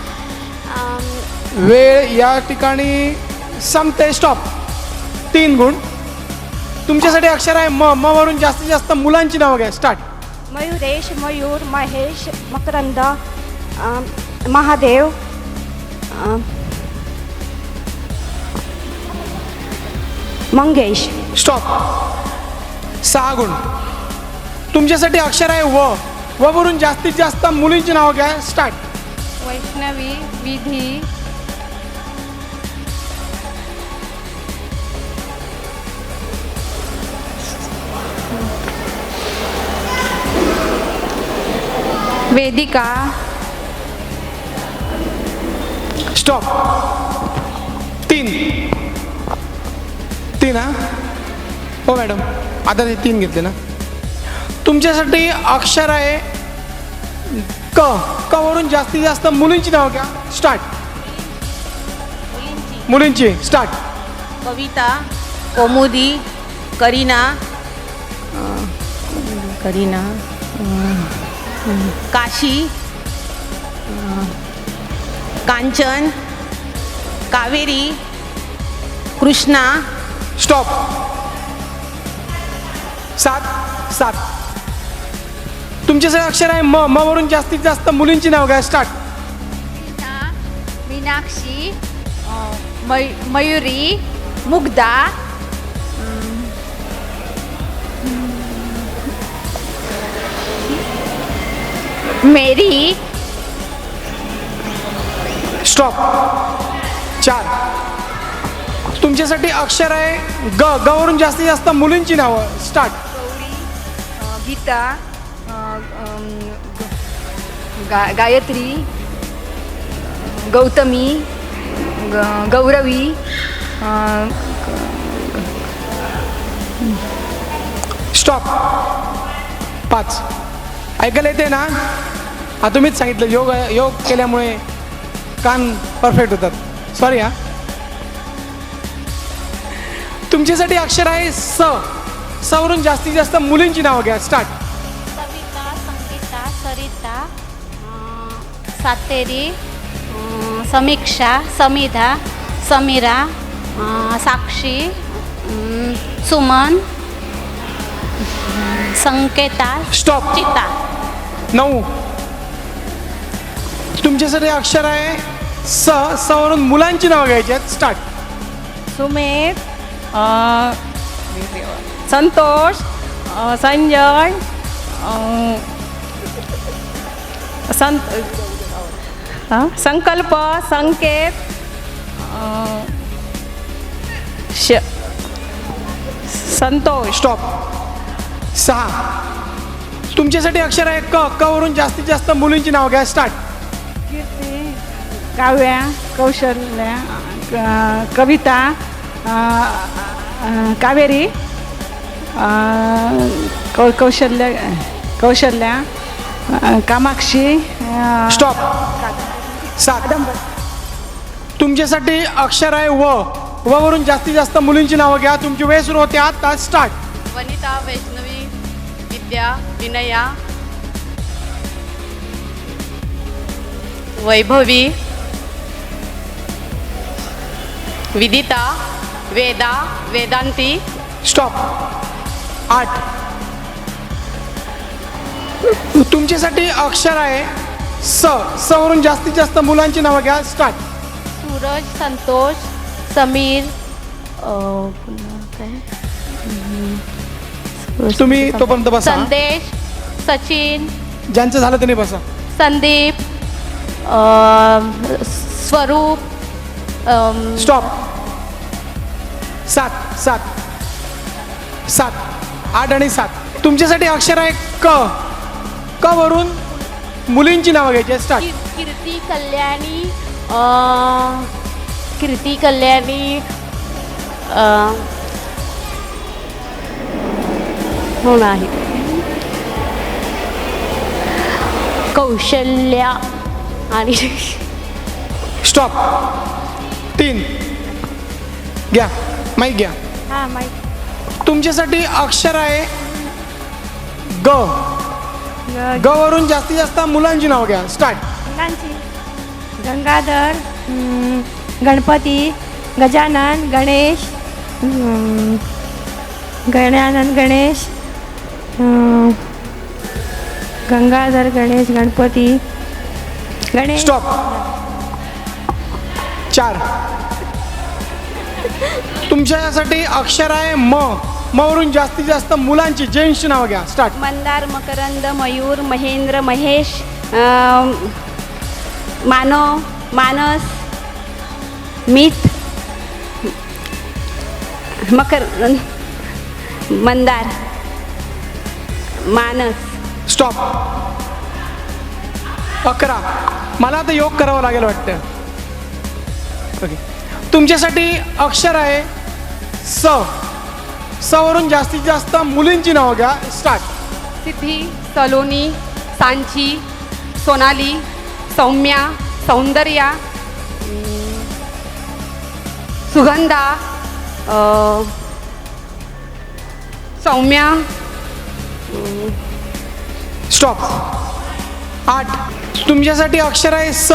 वेळ या ठिकाणी संपते. स्टॉप. 3 गुण. तुमच्यासाठी अक्षर आहे म. म वरून जास्तीत जास्त मुलांची नावं घ्या. स्टार्ट. मयुरेश, मयूर, महेश, मकरंद, महादेव, मंगेश. स्टॉप. 6 गुण. तुमच्यासाठी अक्षर आहे व. व वरून जास्तीत जास्त मुलींची नावं घ्या. स्टार्ट. वैष्णवी, विधी, वेदिका. स्टॉप. 3 हा. हो मॅडम. आता ते 3 घेतले ना. तुमच्यासाठी अक्षर आहे क. क वरून जास्तीत जास्त मुलींची नावं घ्या. स्टार्ट. मुलींची. स्टार्ट. कविता, कौमुदी, करीना, काशी, कांचन, कावेरी, कृष्णा. स्टॉप. 7 7. तुमचे सगळे अक्षर आहे म. म वरून जास्तीत जास्त मुलींची नाव घ्या. स्टार्ट. मीनाक्षी, मयुरी, मुग्धा, मेरी. स्टॉप. 4. तुमच्यासाठी अक्षर आहे ग. ग वरून जास्तीत जास्त मुलींची नावं. स्टार्ट. गीता, गायत्री, गौतमी, गौरवी, स्टॉप. 5. ऐकायला येते ना? हा तुम्हीच सांगितलं योग केल्यामुळे कान परफेक्ट होतात. सॉरी हा. तुमच्यासाठी अक्षर आहे स. स वरून जास्तीत जास्त मुलींची नावं घ्या. स्टार्ट. सविता, संगीता, सरिता, सातेरी, समीक्षा, समिधा, समीरा, साक्षी, सुमन, संकेता. स्टॉप. चिता. 9. तुमच्यासाठी अक्षर आहे स. स वरून मुलांची नावं घ्यायची आहेत. स्टार्ट. सुमेध, संतोष, संजय, संकल्प, संकेत, संतोष. स्टॉप. 6. तुमच्यासाठी अक्षर आहे क. क वरून जास्तीत जास्त मुलींची नावं घ्या. स्टार्ट. कीर्ती, काव्या, कौशल्या, कविता, कावेरी, कौशल्या, कामाक्षी. स्टॉप. 7. तुमच्यासाठी अक्षर आहे व. व वरून जास्तीत जास्त मुलींची नावं घ्या. तुमची वेळ सुरू होते आता. स्टार्ट. वनिता, वैष्णवी, विद्या, विनया, वैभवी, विदिता, वेदा, वेदांती. स्टॉप. 8. तुमच्यासाठी अक्षर आहे स. स वरून जास्तीत जास्त मुलांची नावं घ्या. स्टार्ट. सूरज, संतोष, समीर, काय तुम्ही तोपर्यंत बसा. संदेश, सचिन, ज्यांचं झालं त्यांनी बसा. संदीप, स्वरूप. स्टॉप. 7. 8 आणि 7. तुमच्यासाठी अक्षर आहे क. क वरून मुलींची नावं घ्यायची. स्टार्ट. कीर्ती, कल्याणी, कीर्ती, कल्याणी, हो नाही, कौशल्या आणि स्टॉप. 3. घ्या माईक घ्या. हां माहिती. तुमच्यासाठी अक्षर आहे ग. ग वरून जास्तीत जास्त मुलांची नावं घ्या. स्टार्ट. मुलांची गंगाधर, गणपती, गजानन, गणेश, गणेश, गंगाधर, गणेश, गणपती, गणेश. स्टॉप. 4. तुमच्यासाठी अक्षर आहे म. म वरून जास्तीत जास्त मुलांची जेंट्सची नावं घ्या. स्टार्ट. मंदार, मकरंद, मयूर, महेंद्र, महेश, मानव, मानस, मित, मंदार, मानस. स्टॉप. 11. मला आता योग करावं लागेल वाटतं. ओके. तुमच्यासाठी अक्षर आहे स. स वरून जास्तीत जास्त मुलींची नावं घ्या. स्टार्ट. सिद्धी, सलोनी, सांची, सोनाली, सौम्या, सौंदर्या, सुगंधा, सौम्या. स्टॉप. 8. तुमच्यासाठी अक्षर आहे स.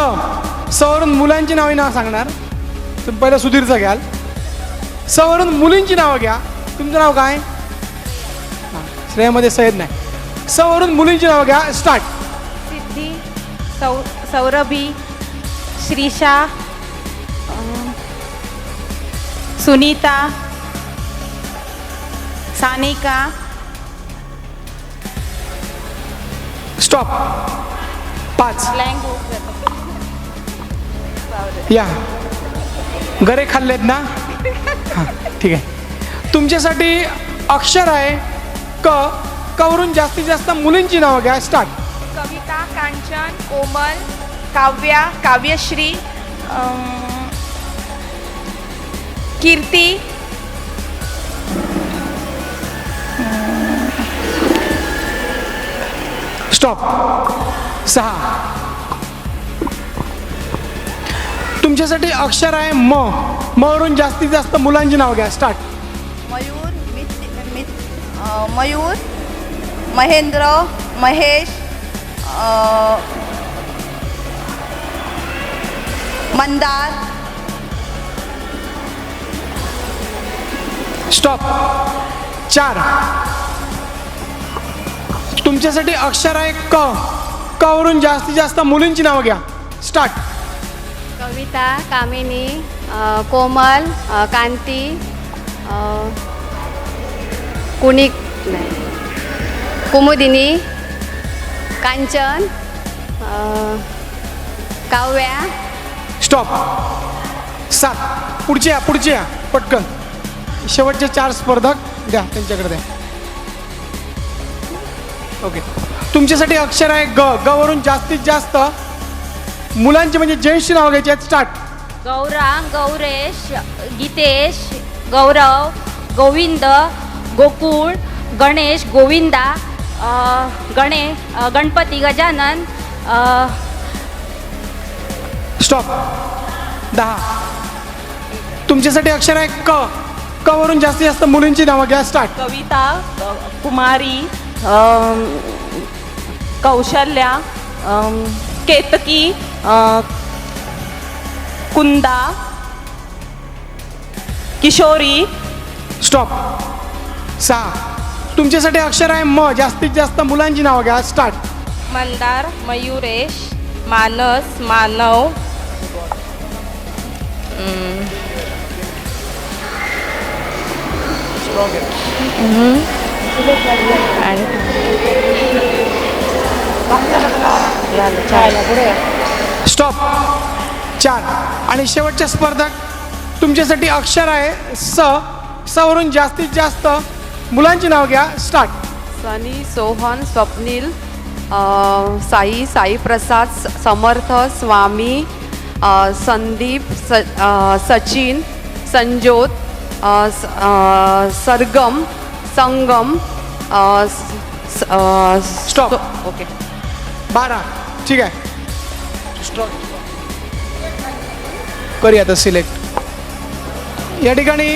स वरून मुलांची नावे नाव सांगणार. तुम्ही पहिलं सुधीरचं घ्याल. स वरून मुलींची नावं घ्या. तुमचं नाव काय? श्रेयामध्ये सय्यद नाही. स वरून मुलींची नावं घ्या. स्टार्ट. सिद्धी, सौरभी, श्रीषा, सुनीता, सानिका. स्टॉप. 5. या गरे खाल्लेत ना. हां ठीक आहे. तुमच्यासाठी अक्षर आहे क. कवरून जास्तीत जास्त मुलींची नावं घ्या. स्टार्ट. कविता, कांचन, कोमल, काव्या, काव्यश्री, कीर्ती, स्टॉप. 6. तुमच्यासाठी अक्षर आहे म. वरून जास्तीत जास्त मुलांची नावं घ्या. स्टार्ट. मयूर, महेंद्र, महेश, मंदार. स्टॉप. 4. तुमच्यासाठी अक्षर आहे क. वरून जास्तीत जास्त मुलींची नावं घ्या. स्टार्ट. कविता, कामिनी, कोमल, कांती, कुमुदिनी, कांचन, काव्या. स्टॉप. 7. पुढचे या पटकन. शेवटचे 4 स्पर्धक द्या त्यांच्याकडे द्या. ओके. तुमच्यासाठी अक्षर आहे ग. वरून जास्तीत जास्त मुलांची म्हणजे जेंट्सची नावं घ्यायची आहेत. स्टार्ट. गौरांग, गौरेश, गीतेश, गौरव, गोविंद, गोकुळ, गणेश, गोविंदा, गणपती, गजानन. स्टॉप. 10. तुमच्यासाठी अक्षर आहे क. वरून जास्तीत जास्त मुलींची नावं घ्या. स्टार्ट. कविता, कुमारी, कौशल्या, केतकी, कुंदा, किशोरी. स्टॉप. 6. तुमच्यासाठी अक्षर आहे म. जास्तीत जास्त मुलांची नावं घ्या. स्टार्ट. मंदार, मयुरेश, मानस, मानव, स्टॉप. 4. आणि शेवटचे स्पर्धक तुमच्यासाठी अक्षर आहे स. वरून जास्तीत जास्त मुलांची नाव घ्या. स्टार्ट. सनी, सोहन, स्वप्नील, साई प्रसाद, समर्थ, स्वामी, संदीप, सचिन, संजोत, सरगम, संगम. स्टॉप. ओके. 12. ठीक आहे. करूया आता सिलेक्ट. या ठिकाणी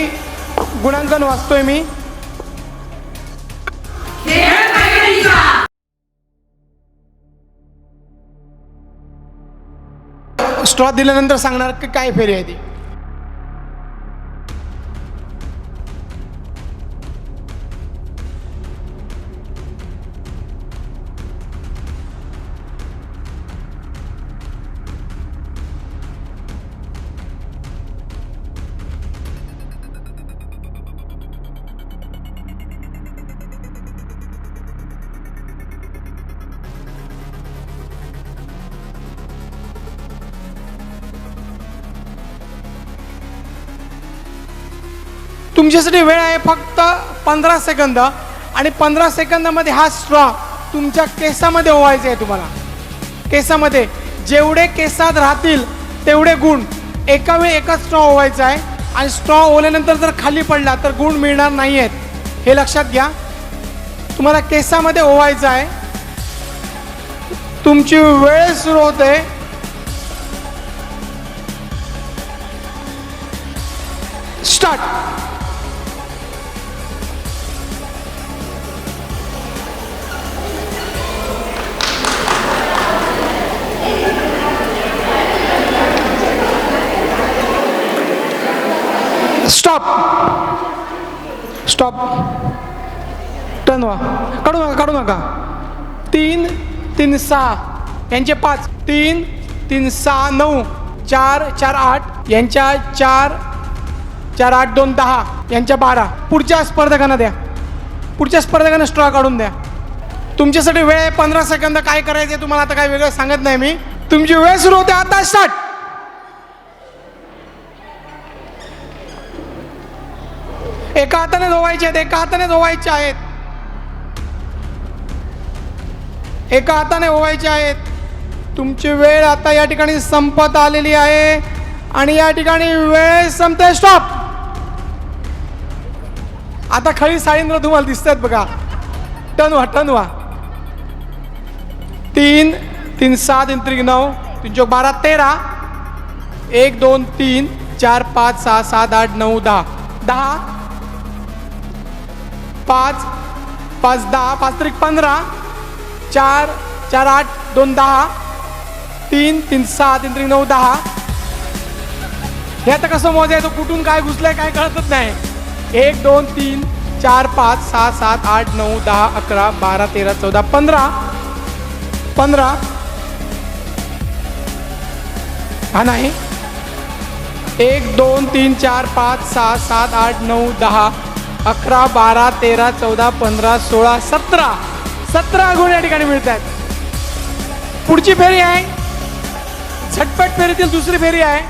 गुणांकन वाचतोय मी. स्ट्रॉ दिल्यानंतर सांगणार की काय फेरी आहे ती. तुमच्यासाठी वेळ आहे फक्त 15 सेकंद. आणि 15 सेकंदामध्ये हा स्ट्रॉ तुमच्या केसामध्ये ओवायचा आहे. तुम्हाला केसामध्ये जेवढे केसात राहतील तेवढे गुण एका वेळी एकच स्ट्रॉ ओवायचा आहे. आणि स्ट्रॉ ओवल्यानंतर जर खाली पडला तर गुण मिळणार नाही आहेत, हे लक्षात घ्या. तुम्हाला केसामध्ये ओवायचं आहे. तुमची वेळ सुरू होते. Start. Stop. Stop. Turn turn व्हा, काढू नका 3 3 6 यांचे 5, 3 3 6 9, 4 4 8 यांच्या 4 4 8 2 10 यांच्या 12. पुढच्या स्पर्धकांना द्या, पुढच्या स्पर्धकांना स्ट्रॉ काढून द्या. तुमच्यासाठी वेळ आहे 15 सेकंद. काय करायचं तुम्हाला आता काय वेगळं सांगत नाही मी. तुमची वेळ सुरू होते आता. स्टार्ट. एका हाताने धुवायचे आहेत, एका हाताने धुवायचे आहेत, एका हाताने ओवायचे आहेत. तुमची वेळ आता या ठिकाणी संपत आलेली आहे आणि या ठिकाणी वेळ संपते. स्टॉप. आता खरी साळींद्र तुम्हाला दिसतात बघा. टर्न व्हा 3 3 6 3 3 9 3 4 12 13 1 2 3 4 5 6 7 8 9 10 10 5 5 10 5 3 15 4 4 8 2 10 3 3 6 3 3 9 10. हे आता कसं मोजायचं, कुठून काय घुसलंय काय कळतच नाही. 1 2 3 4 5 6 7 8 9 10 11 12 13 14 15 हा नाही. 1 2 3 4 5 6 7 8 9 10 11 12 13 14 15 16 17 गुण या ठिकाणी मिळत आहेत. पुढची फेरी आहे झटपट फेरीतील दुसरी फेरी आहे.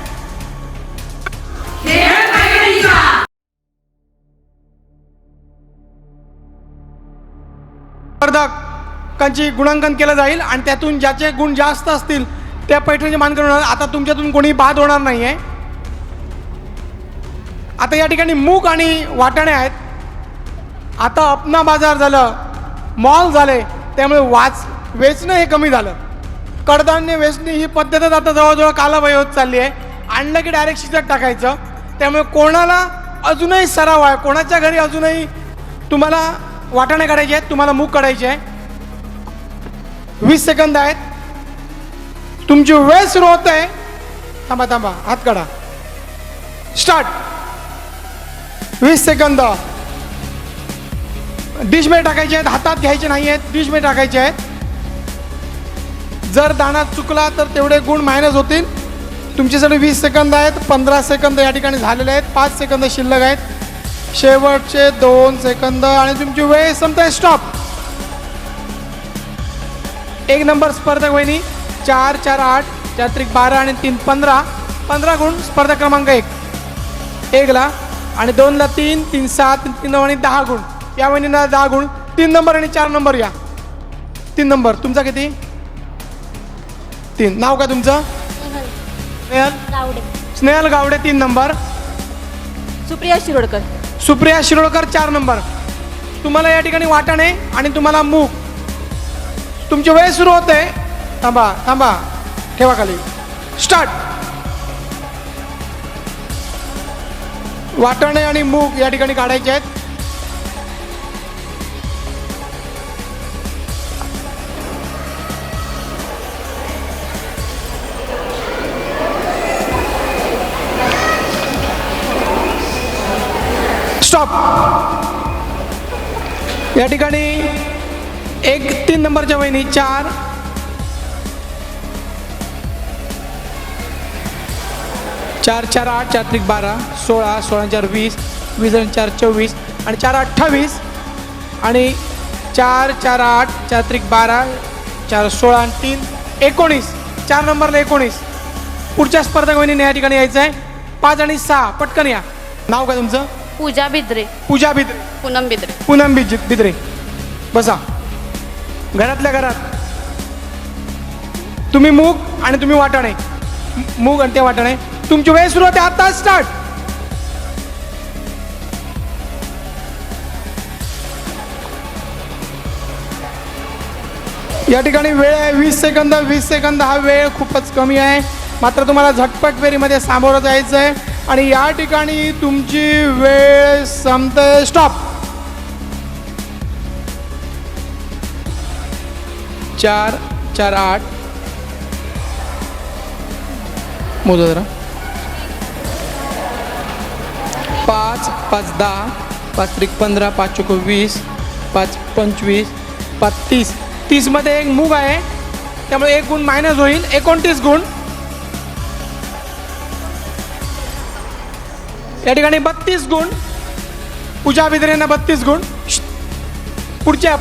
स्पर्धकांची गुणांकन केलं जाईल आणि त्यातून ज्याचे गुण जास्त असतील त्या पैठणीचे मानकरी होणार. आता तुमच्यातून कोणी बाद होणार नाही आहे. आता या ठिकाणी मूग आणि वाटाणे आहेत. आता अपना बाजार झालं, मॉल झाले, त्यामुळे वेचणं हे कमी झालं. कडधान्य वेचणी ही पद्धतच आता जवळजवळ कालाबाह्य होत चालली आहे. आणलं की डायरेक्ट शिजत टाकायचं. त्यामुळे कोणाला अजूनही सराव आहे, कोणाच्या घरी अजूनही तुम्हाला वाटाणे काढायचे आहेत, तुम्हाला मूग काढायचे आहे. 20 सेकंद आहेत. तुमची वेळ सुरू होत आहे. थांबा हात काढा. स्टार्ट. 20 सेकंद. डिशमध्ये टाकायचे आहेत, हातात घ्यायचे नाही आहेत, डिशमध्ये टाकायचे आहेत. जर दाणा चुकला तर तेवढे गुण मायनस होतील. तुमच्यासाठी 20 सेकंद आहेत. 15 सेकंद या ठिकाणी झालेले आहेत. 5 सेकंद शिल्लक आहेत. शेवटचे 2 सेकंद आणि तुमची वेळ संपते. स्टॉप. 1 नंबर स्पर्धक वहिनी 4 4 8 4 3 12 आणि 3 15 गुण. स्पर्धक क्रमांक 1 ला आणि 2 ला 3 3 7 3 9 आणि 10 गुण. या वहिनीला 10 गुण. 3 नंबर आणि 4 नंबर या. 3 नंबर तुमचा किती? 3. नाव काय तुमचं? स्नेहल गावडे 3 नंबर. सुप्रिया शिरोडकर 4 नंबर. तुम्हाला या ठिकाणी वाटाणे आणि तुम्हाला मूग. तुमची वेळ सुरू होते. थांबा ठेवा खाली. स्टार्ट. वाटाणे आणि मूग या ठिकाणी काढायचे आहेत. स्टॉप. या ठिकाणी 3 नंबरच्या वहिनी 4 4 4 8 4 3 12 16 16 4 20 20 आणि 4 24 आणि 4 28 आणि 4 4 8 4 3 12 4 16 आणि 3 19. 4 नंबरला 19. पुढच्या स्पर्धक वहिनीने या ठिकाणी यायचं आहे. 5 आणि 6 पटकन या. नाव काय तुमचं? पूजा बिद्रे. पूनम बिद्रे. बसा. घरातल्या घरात तुम्ही मूग आणि तुम्ही वाटाणे. मूग आणि ते वाटाणे. तुमची वेळ सुरू होते आता. स्टार्ट. या ठिकाणी वेळ आहे 20 सेकंद. 20 सेकंद हा वेळ खूपच कमी आहे. मात्र तुम्हाला झटपट फेरीमध्ये सामोरं जायचं आहे आणि या ठिकाणी तुमची वेळ संपते. स्टॉप. 4 4 8 मोजा जरा. 5 5 10 5 3 15 5 चौको 20 5 25 30. 30मध्ये एक मूग आहे, त्यामुळे 1 गुण मायनस होईल. 29 गुण. या ठिकाणी 32 गुण. पूजा बिद्रेंना 32 गुण. पुढच्या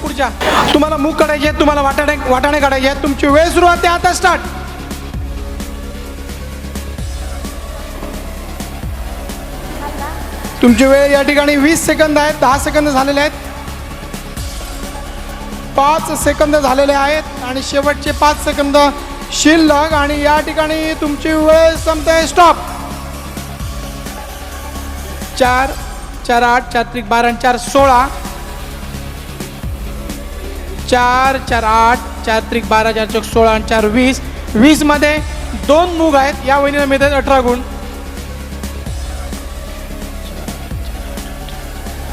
तुम्हाला मूग काढायचे आहेत, तुम्हाला वाटाणे काढायचे आहेत. तुमची वेळ सुरू होते आता. स्टार्ट. तुमची वेळ या ठिकाणी 20 सेकंद आहेत. 10 सेकंद झालेले आहेत. 5 सेकंद झालेले आहेत आणि शेवटचे 5 सेकंद शिल्लक. आणि या ठिकाणी तुमची वेळ संपते. स्टॉप. 4 4 8 4 त्रिक 12 4 16. 4 4 8 4 त्रिक 12 4 चौक 16 आणि 4 20. 20मध्ये 2 मूग आहेत. या वहिनीला मिळतात 18 गुण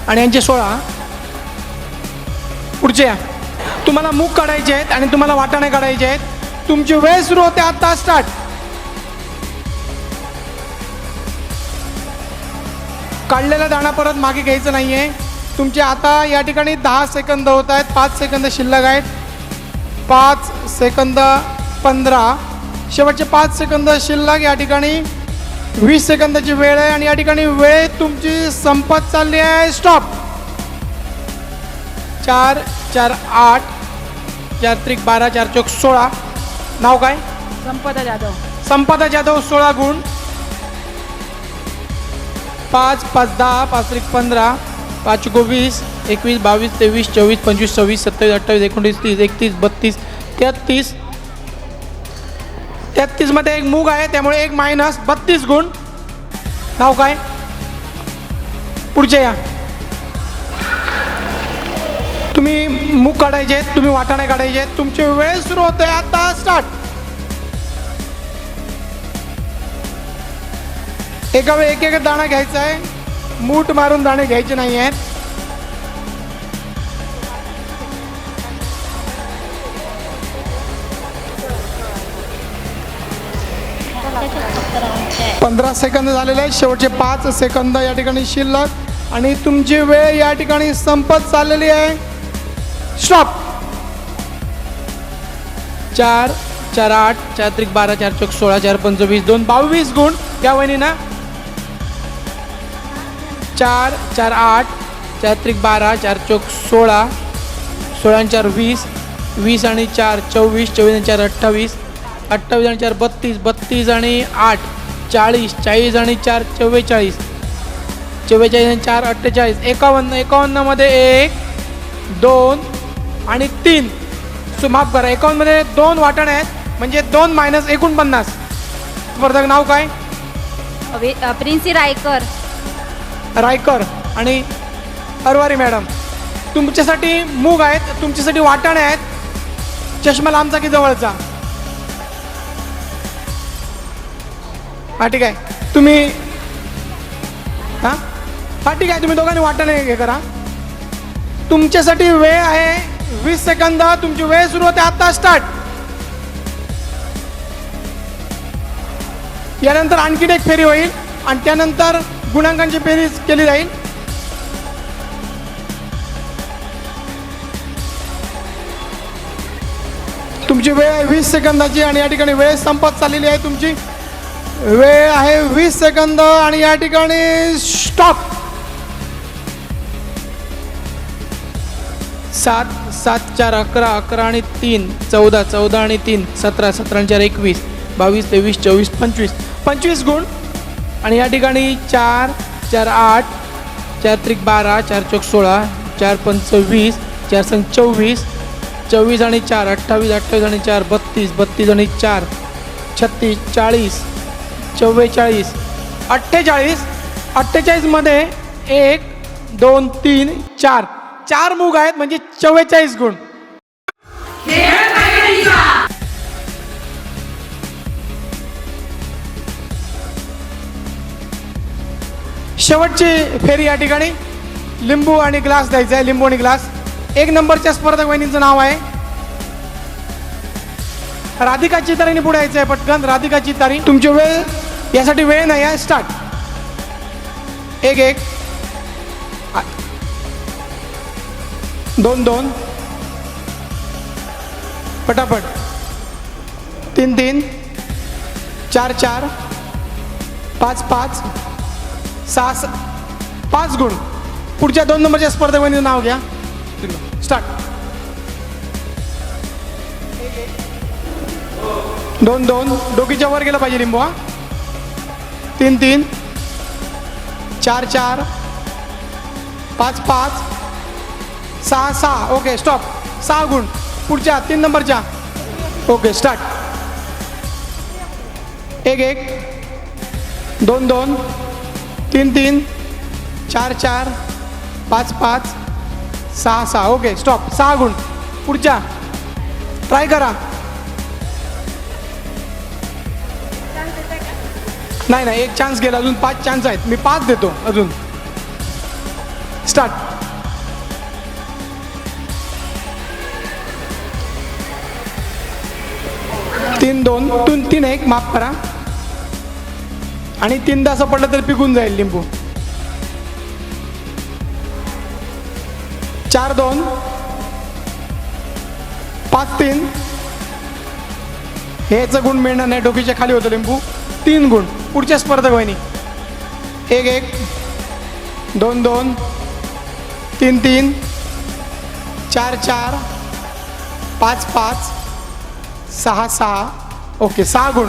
आणि यांचे 16. पुढचे तुम्हाला मूग काढायचे आहेत आणि तुम्हाला वाटाणे काढायचे आहेत. तुमची वेळ सुरू होते आता. स्टार्ट. काढलेला दाणा परत मागे घ्यायचं नाही आहे. तुमचे आता या ठिकाणी 10 सेकंद होत आहेत. 5 सेकंद शिल्लक आहेत. 5 सेकंद 15. शेवटचे 5 सेकंद शिल्लक. या ठिकाणी 20 सेकंदाची वेळ आहे आणि या ठिकाणी वेळ तुमची संपत चालली आहे. स्टॉप. 4 4 8 4 त्रिक 12 4 चौक 16. नाव काय? संपदा जाधव. संपदा जाधव. 16 गुण. 5 5 10 5 त्रिक 15 5 20 21 22 23 24 25 26 27 28 29 30 31 32 33. 33मध्ये एक मूग आहे, त्यामुळे 1 मायनस. 32 गुण. नाव काय? पुढचे या. तुम्ही मूग काढायचे आहेत, तुम्ही वाटाणे काढायचे आहेत. तुमची वेळ सुरू होते आता. स्टार्ट. एका वेळी एक दाणा घ्यायचा आहे. मूठ मारून दाणे घ्यायचे नाही आहेत. पंधरा सेकंद झालेले आहेत. शेवटचे 5 सेकंद या ठिकाणी शिल्लक आणि तुमची वेळ या ठिकाणी संपत चाललेली आहे. स्टॉप. 4 4 8 4 त्रिक 12 4 चौक 16 4 25 2 22 गुण. या वहिनीना 4 4 8 4 त्रिक 12 4 चौक 16 16 आणि 4 20 20 आणि 4 24 24 आणि 4 28 28 आणि 4 32 32 आणि 8 40 40 आणि 4 44 44 आणि 4 48 51 51मध्ये 1 2 आणि 3. माफ करा, 51मध्ये 2 वाटाणे आहेत, म्हणजे 2 मायनस 49. स्पर्धक नाव काय? प्रिन्सी रायकर. रायकर आणि अरवारी मॅडम. तुमच्यासाठी मूग आहेत, तुमच्यासाठी वाटाणे आहेत. चष्मा लांबचा की जवळचा? हा ठीक आहे. तुम्ही हां ठीक आहे. तुम्ही दोघांनी वाटाणे हे करा. तुमच्यासाठी वेळ आहे 20 सेकंद. तुमची वेळ सुरू होते आता. स्टार्ट. यानंतर आणखीन एक फेरी होईल आणि त्यानंतर गुणांकांची फेरी केली जाईल. तुमची वेळ आहे 20 सेकंदाची आणि या ठिकाणी वेळ संपत चाललेली आहे. तुमची वेळ आहे 20 सेकंद आणि या ठिकाणी स्टॉप. 7 7 4 11 11 आणि 3 14 14 आणि 3 17 17 आणि 4 21 22 23 24 25 25 गुण. आणि या ठिकाणी 4 4 8 4 त्रिक 12 4 चौक 16 4 25 4 संग 24 24 आणि 4 28 28 आणि 4 32 32 आणि 4 36 40 44 48 48मध्ये 1 2 3 4 4 मूग आहेत, म्हणजे 44 गुण. शेवटची फेरी या ठिकाणी लिंबू आणि ग्लास द्यायचा आहे. लिंबू आणि ग्लास. 1 नंबरच्या स्पर्धक वहिनींचं नाव आहे राधिका चितारीने. पुढे यायचं आहे पटकन. राधिका चितारी. तुमची वेळ यासाठी वेळ नाही आहे. स्टार्ट. 1 1 2-2, पटापट. 3-3, 4-4, 5-5, 6, 5 गुण. पुढच्या 2 नंबरच्या स्पर्धकांचं नाव घ्या. स्टार्ट. 2-2, डोकीच्या वर गेला पाहिजे लिंबू. 3-3, 4-4, 5-5, 6-6. Okay stop. 6 गुण. पुढच्या 3 नंबरच्या. Okay start. 1-1, 2-2, 3-3, 4-4, 5-5, 6-6. Okay stop. 6 गुण. पुढच्या ट्राय करा. नाही, एक चान्स गेला. अजून 5 चान्स आहेत. मी 5 देतो अजून. स्टार्ट. 3-2, 3-1, माफ करा. आणि 3दा असं पडलं तर पिकून जाईल लिंबू. 4-2, 5-3. हेच गुण मिळणार नाही. डोकीच्या खाली होतं लिंबू. 3 गुण. पुढच्या स्पर्धक वहिनी. 1-1, 2-2, 3-3, 4-4, 5-5, 6-6. ओके 6 गुण.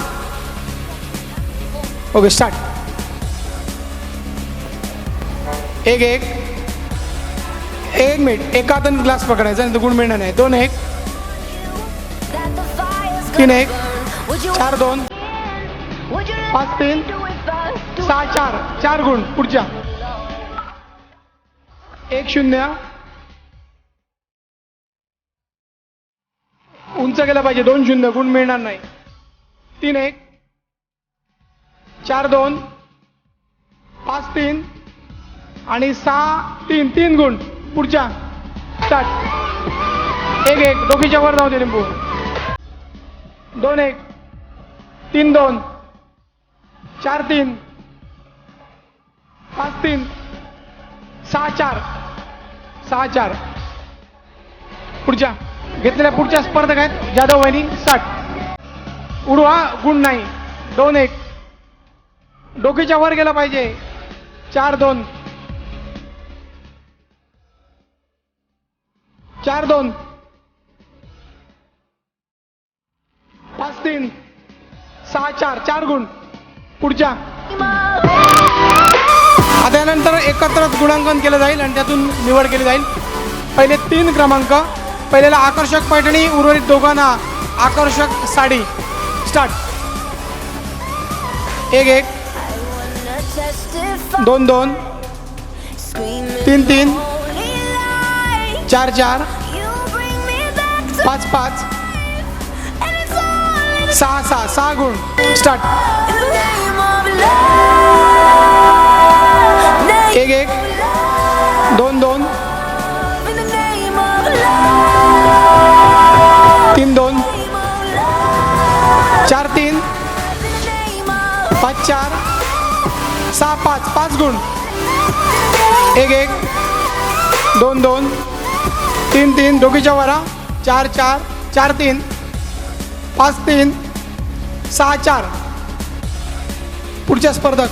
Okay start. 1-1, 1 मिनिट. एका हाताने ग्लास पकडायचा आणि गुण मिळणार नाही. 2-1, 3-1, 4-2, 5-3, 6-4. 4 गुण. पुढच्या 1-0. उंच गेला पाहिजे. 2-0, गुण मिळणार नाही. 3-1, 4-2, 5-3 आणि 6-3. 3 गुण. पुढच्या स्टार्ट. 1-1, डोकीच्या वर जाऊ दे लिंबू. 2-1, 3-2, 4-3, 5-3, 6-4. 6-4. पुढच्या घेतलेल्या पुढच्या स्पर्धक आहेत जाधव वहिनी. स्टार्ट. उडवा. गुण नाही. 2-1, डोकीच्या वर गेला पाहिजे. 4-2, 4-2, 5-3, 6-4. 4 गुण. पुढच्या आता यानंतर एकत्र गुणांकन केलं जाईल आणि त्यातून निवड केली जाईल. पहिले 3 क्रमांक. पहिल्याला आकर्षक पैठणी, उर्वरित दोघांना आकर्षक साडी. स्टार्ट. 1-1, 2-2, 3-3, 4-4, 5-5, 6-6. 6 गुण. स्टार्ट. 1-1, 2-2, 3-2, 4-3, 5-4, 6-5. 5 गुण. 1-1, 2-2, 3-3, डोकीच्या वरा. 4-4, 4-3, 5-3, 6-4. पुढच्या स्पर्धक.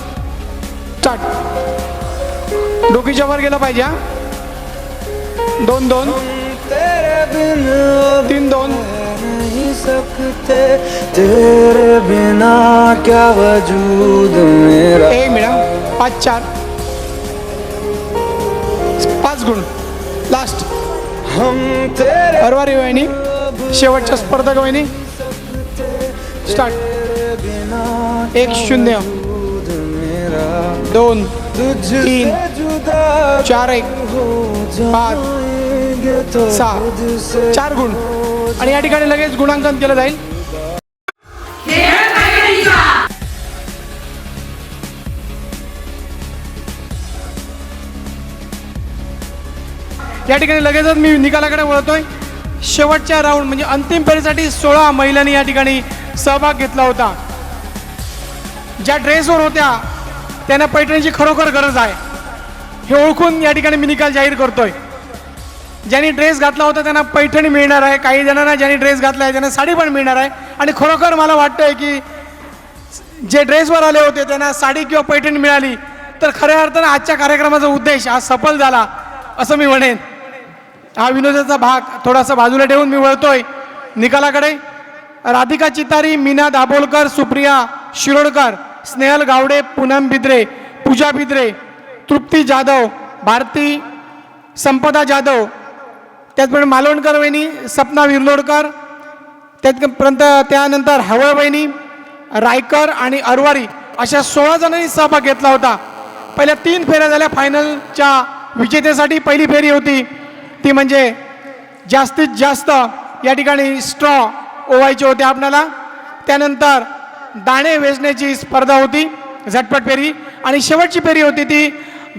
स्टार्ट. डोकीच्या वर गेला पाहिजे. 2-2, 3-2, तेरे बिना क्या वजूद मेरा. 1 मिनिट. 5-4. 5 गुण. लास्ट. अरवारी वहिनी. शेवटच्या स्पर्धक वहिनी. स्टार्ट. 1-0, 2, 3, 4-1, 5-6. 4 गुण. आणि या ठिकाणी लगेच गुणांकन केलं जाईल. या ठिकाणी लगेचच मी निकालाकडे वळतोय. शेवटच्या राऊंड म्हणजे अंतिम फेरीसाठी 16 महिलांनी या ठिकाणी सहभाग घेतला होता. ज्या ड्रेसवर होत्या त्यांना पैठणीची खरोखर गरज आहे हे ओळखून या ठिकाणी मी निकाल जाहीर करतोय. ज्यांनी ड्रेस घातला होता त्यांना पैठणी मिळणार आहे, काही जणांना ज्यांनी ड्रेस घातला आहे त्यांना साडी पण मिळणार आहे. आणि खरोखर मला वाटतंय की जे ड्रेसवर आले होते त्यांना साडी किंवा पैठणी मिळाली तर खऱ्या अर्थानं आजच्या कार्यक्रमाचा उद्देश हा सफल झाला असं मी म्हणेन. हा विनोदाचा भाग थोडासा बाजूला ठेवून मी वळतोय निकालाकडे. राधिका चितारी, मीना दाभोलकर, सुप्रिया शिरोडकर, स्नेहल गावडे, पूनम बिद्रे, पूजा बिद्रे, तृप्ती जाधव, भारती संपदा जाधव, त्याचप्रमाणे मालवणकर वहिनी, सपना विर्लोडकर, त्यानंतर हवळ वहिनी, रायकर आणि अरवारी अशा 16 जणांनी सहभाग घेतला होता. पहिल्या 3 फेऱ्या झाल्या. फायनलच्या विजेतेसाठी पहिली फेरी होती ती म्हणजे जास्तीत जास्त या ठिकाणी स्ट्रॉ ओवायचे होते आपल्याला. त्यानंतर दाणे वेचण्याची स्पर्धा होती, झटपट फेरी. आणि शेवटची फेरी होती ती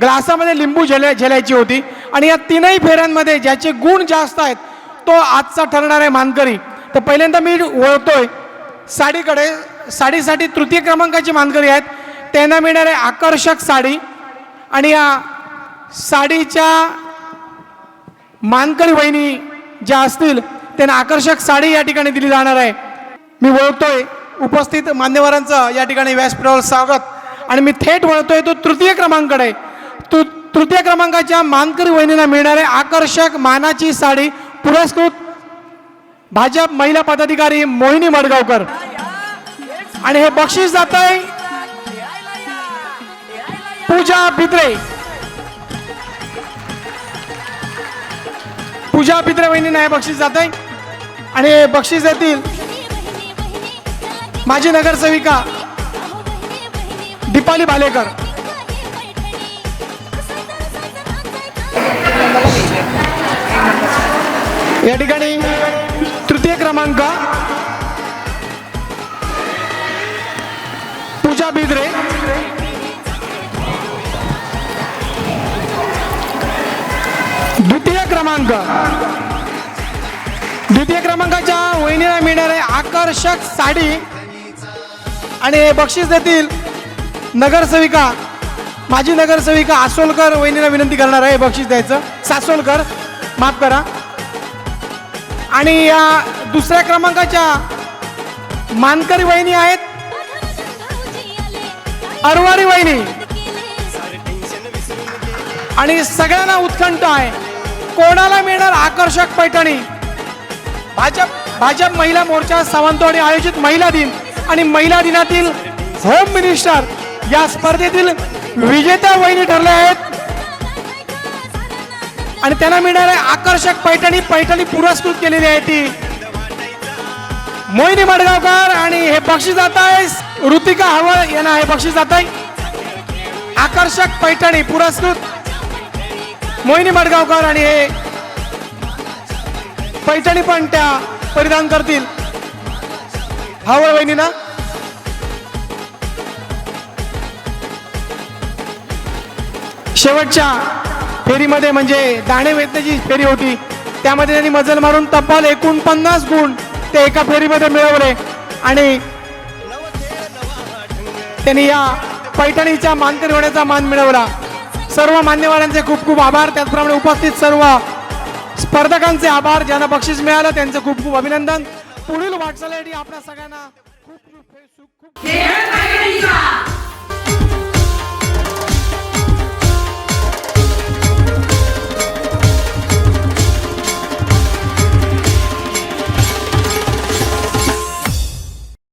ग्लासामध्ये लिंबू झेलायची होती. आणि या 3ही फेऱ्यांमध्ये ज्याचे गुण जास्त आहेत तो आजचा ठरणार आहे मानकरी. तर पहिल्यांदा मी वळतोय साडीकडे. साडीसाठी तृतीय क्रमांकाची मानकरी आहेत, त्यांना मिळणार आहे आकर्षक साडी. आणि या साडीच्या मानकरी वहिनी ज्या असतील त्यांना आकर्षक साडी या ठिकाणी दिली जाणार आहे. मी वळतोय उपस्थित मान्यवरांचं या ठिकाणी व्यासपीठावर स्वागत. आणि मी थेट वळतोय तो तृतीय क्रमांकाकडे. तृतीय क्रमांकाच्या मानकरी वहिनींना मिळणारे आकर्षक मानाची साडी पुरस्कृत भाजप महिला पदाधिकारी मोहिनी मडगावकर. आणि हे बक्षीस जात आहे पूजा बिद्रे. पूजा बिद्रे वहिनींना हे बक्षीस जात आहे. आणि हे बक्षीस देतील माजी नगरसेविका दीपाली भालेकर. या ठिकाणी तृतीय क्रमांक पूजा बिद्रे. द्वितीय क्रमांकाच्या वहिनीला मिळणार आहे आकर्षक साडी. आणि हे बक्षीस देतील नगरसेविका माजी नगरसेविका आसोलकर वहिनीला विनंती करणार आहे बक्षीस द्यायचं. सासोलकर, माफ करा. आणि या दुसऱ्या क्रमांकाच्या मानकरी वहिनी आहेत अरवारी वहिनी. आणि सगळ्यांना उत्कंठ आहे कोणाला मिळणार आकर्षक पैठणी. भाजप महिला मोर्चा सावंतवाडी आयोजित महिला दिन आणि महिला दिनातील होम मिनिस्टर या स्पर्धेतील विजेत्या वहिनी ठरल्या आहेत. आणि त्यांना मिळणार आहे आकर्षक पैठणी पुरस्कृत केलेली आहे ती मोहिनी मडगावकर. आणि हे बक्षीस जात आहे ऋतिका हवळ यांना हे बक्षीस जात आहे आकर्षक पैठणी पुरस्कृत मोहिनी मडगावकर. आणि हे पैठणी पण त्या परिधान करतील हवळ वहिनीना. शेवटच्या फेरीमध्ये म्हणजे दाणे वेचण्याची फेरी होती त्यामध्ये त्यांनी मजल मारून तब्बल 49 गुण ते एका फेरीमध्ये मिळवले. आणि त्यांनी या पैठणीच्या मानकरी होण्याचा मान मिळवला. सर्व मान्यवरांचे खूप खूप आभार. त्याचप्रमाणे उपस्थित सर्व स्पर्धकांचे आभार. ज्यांना बक्षीस मिळालं त्यांचं खूप खूप अभिनंदन. पुढील वाटचालीसाठी आपल्या सगळ्यांना खूप खूप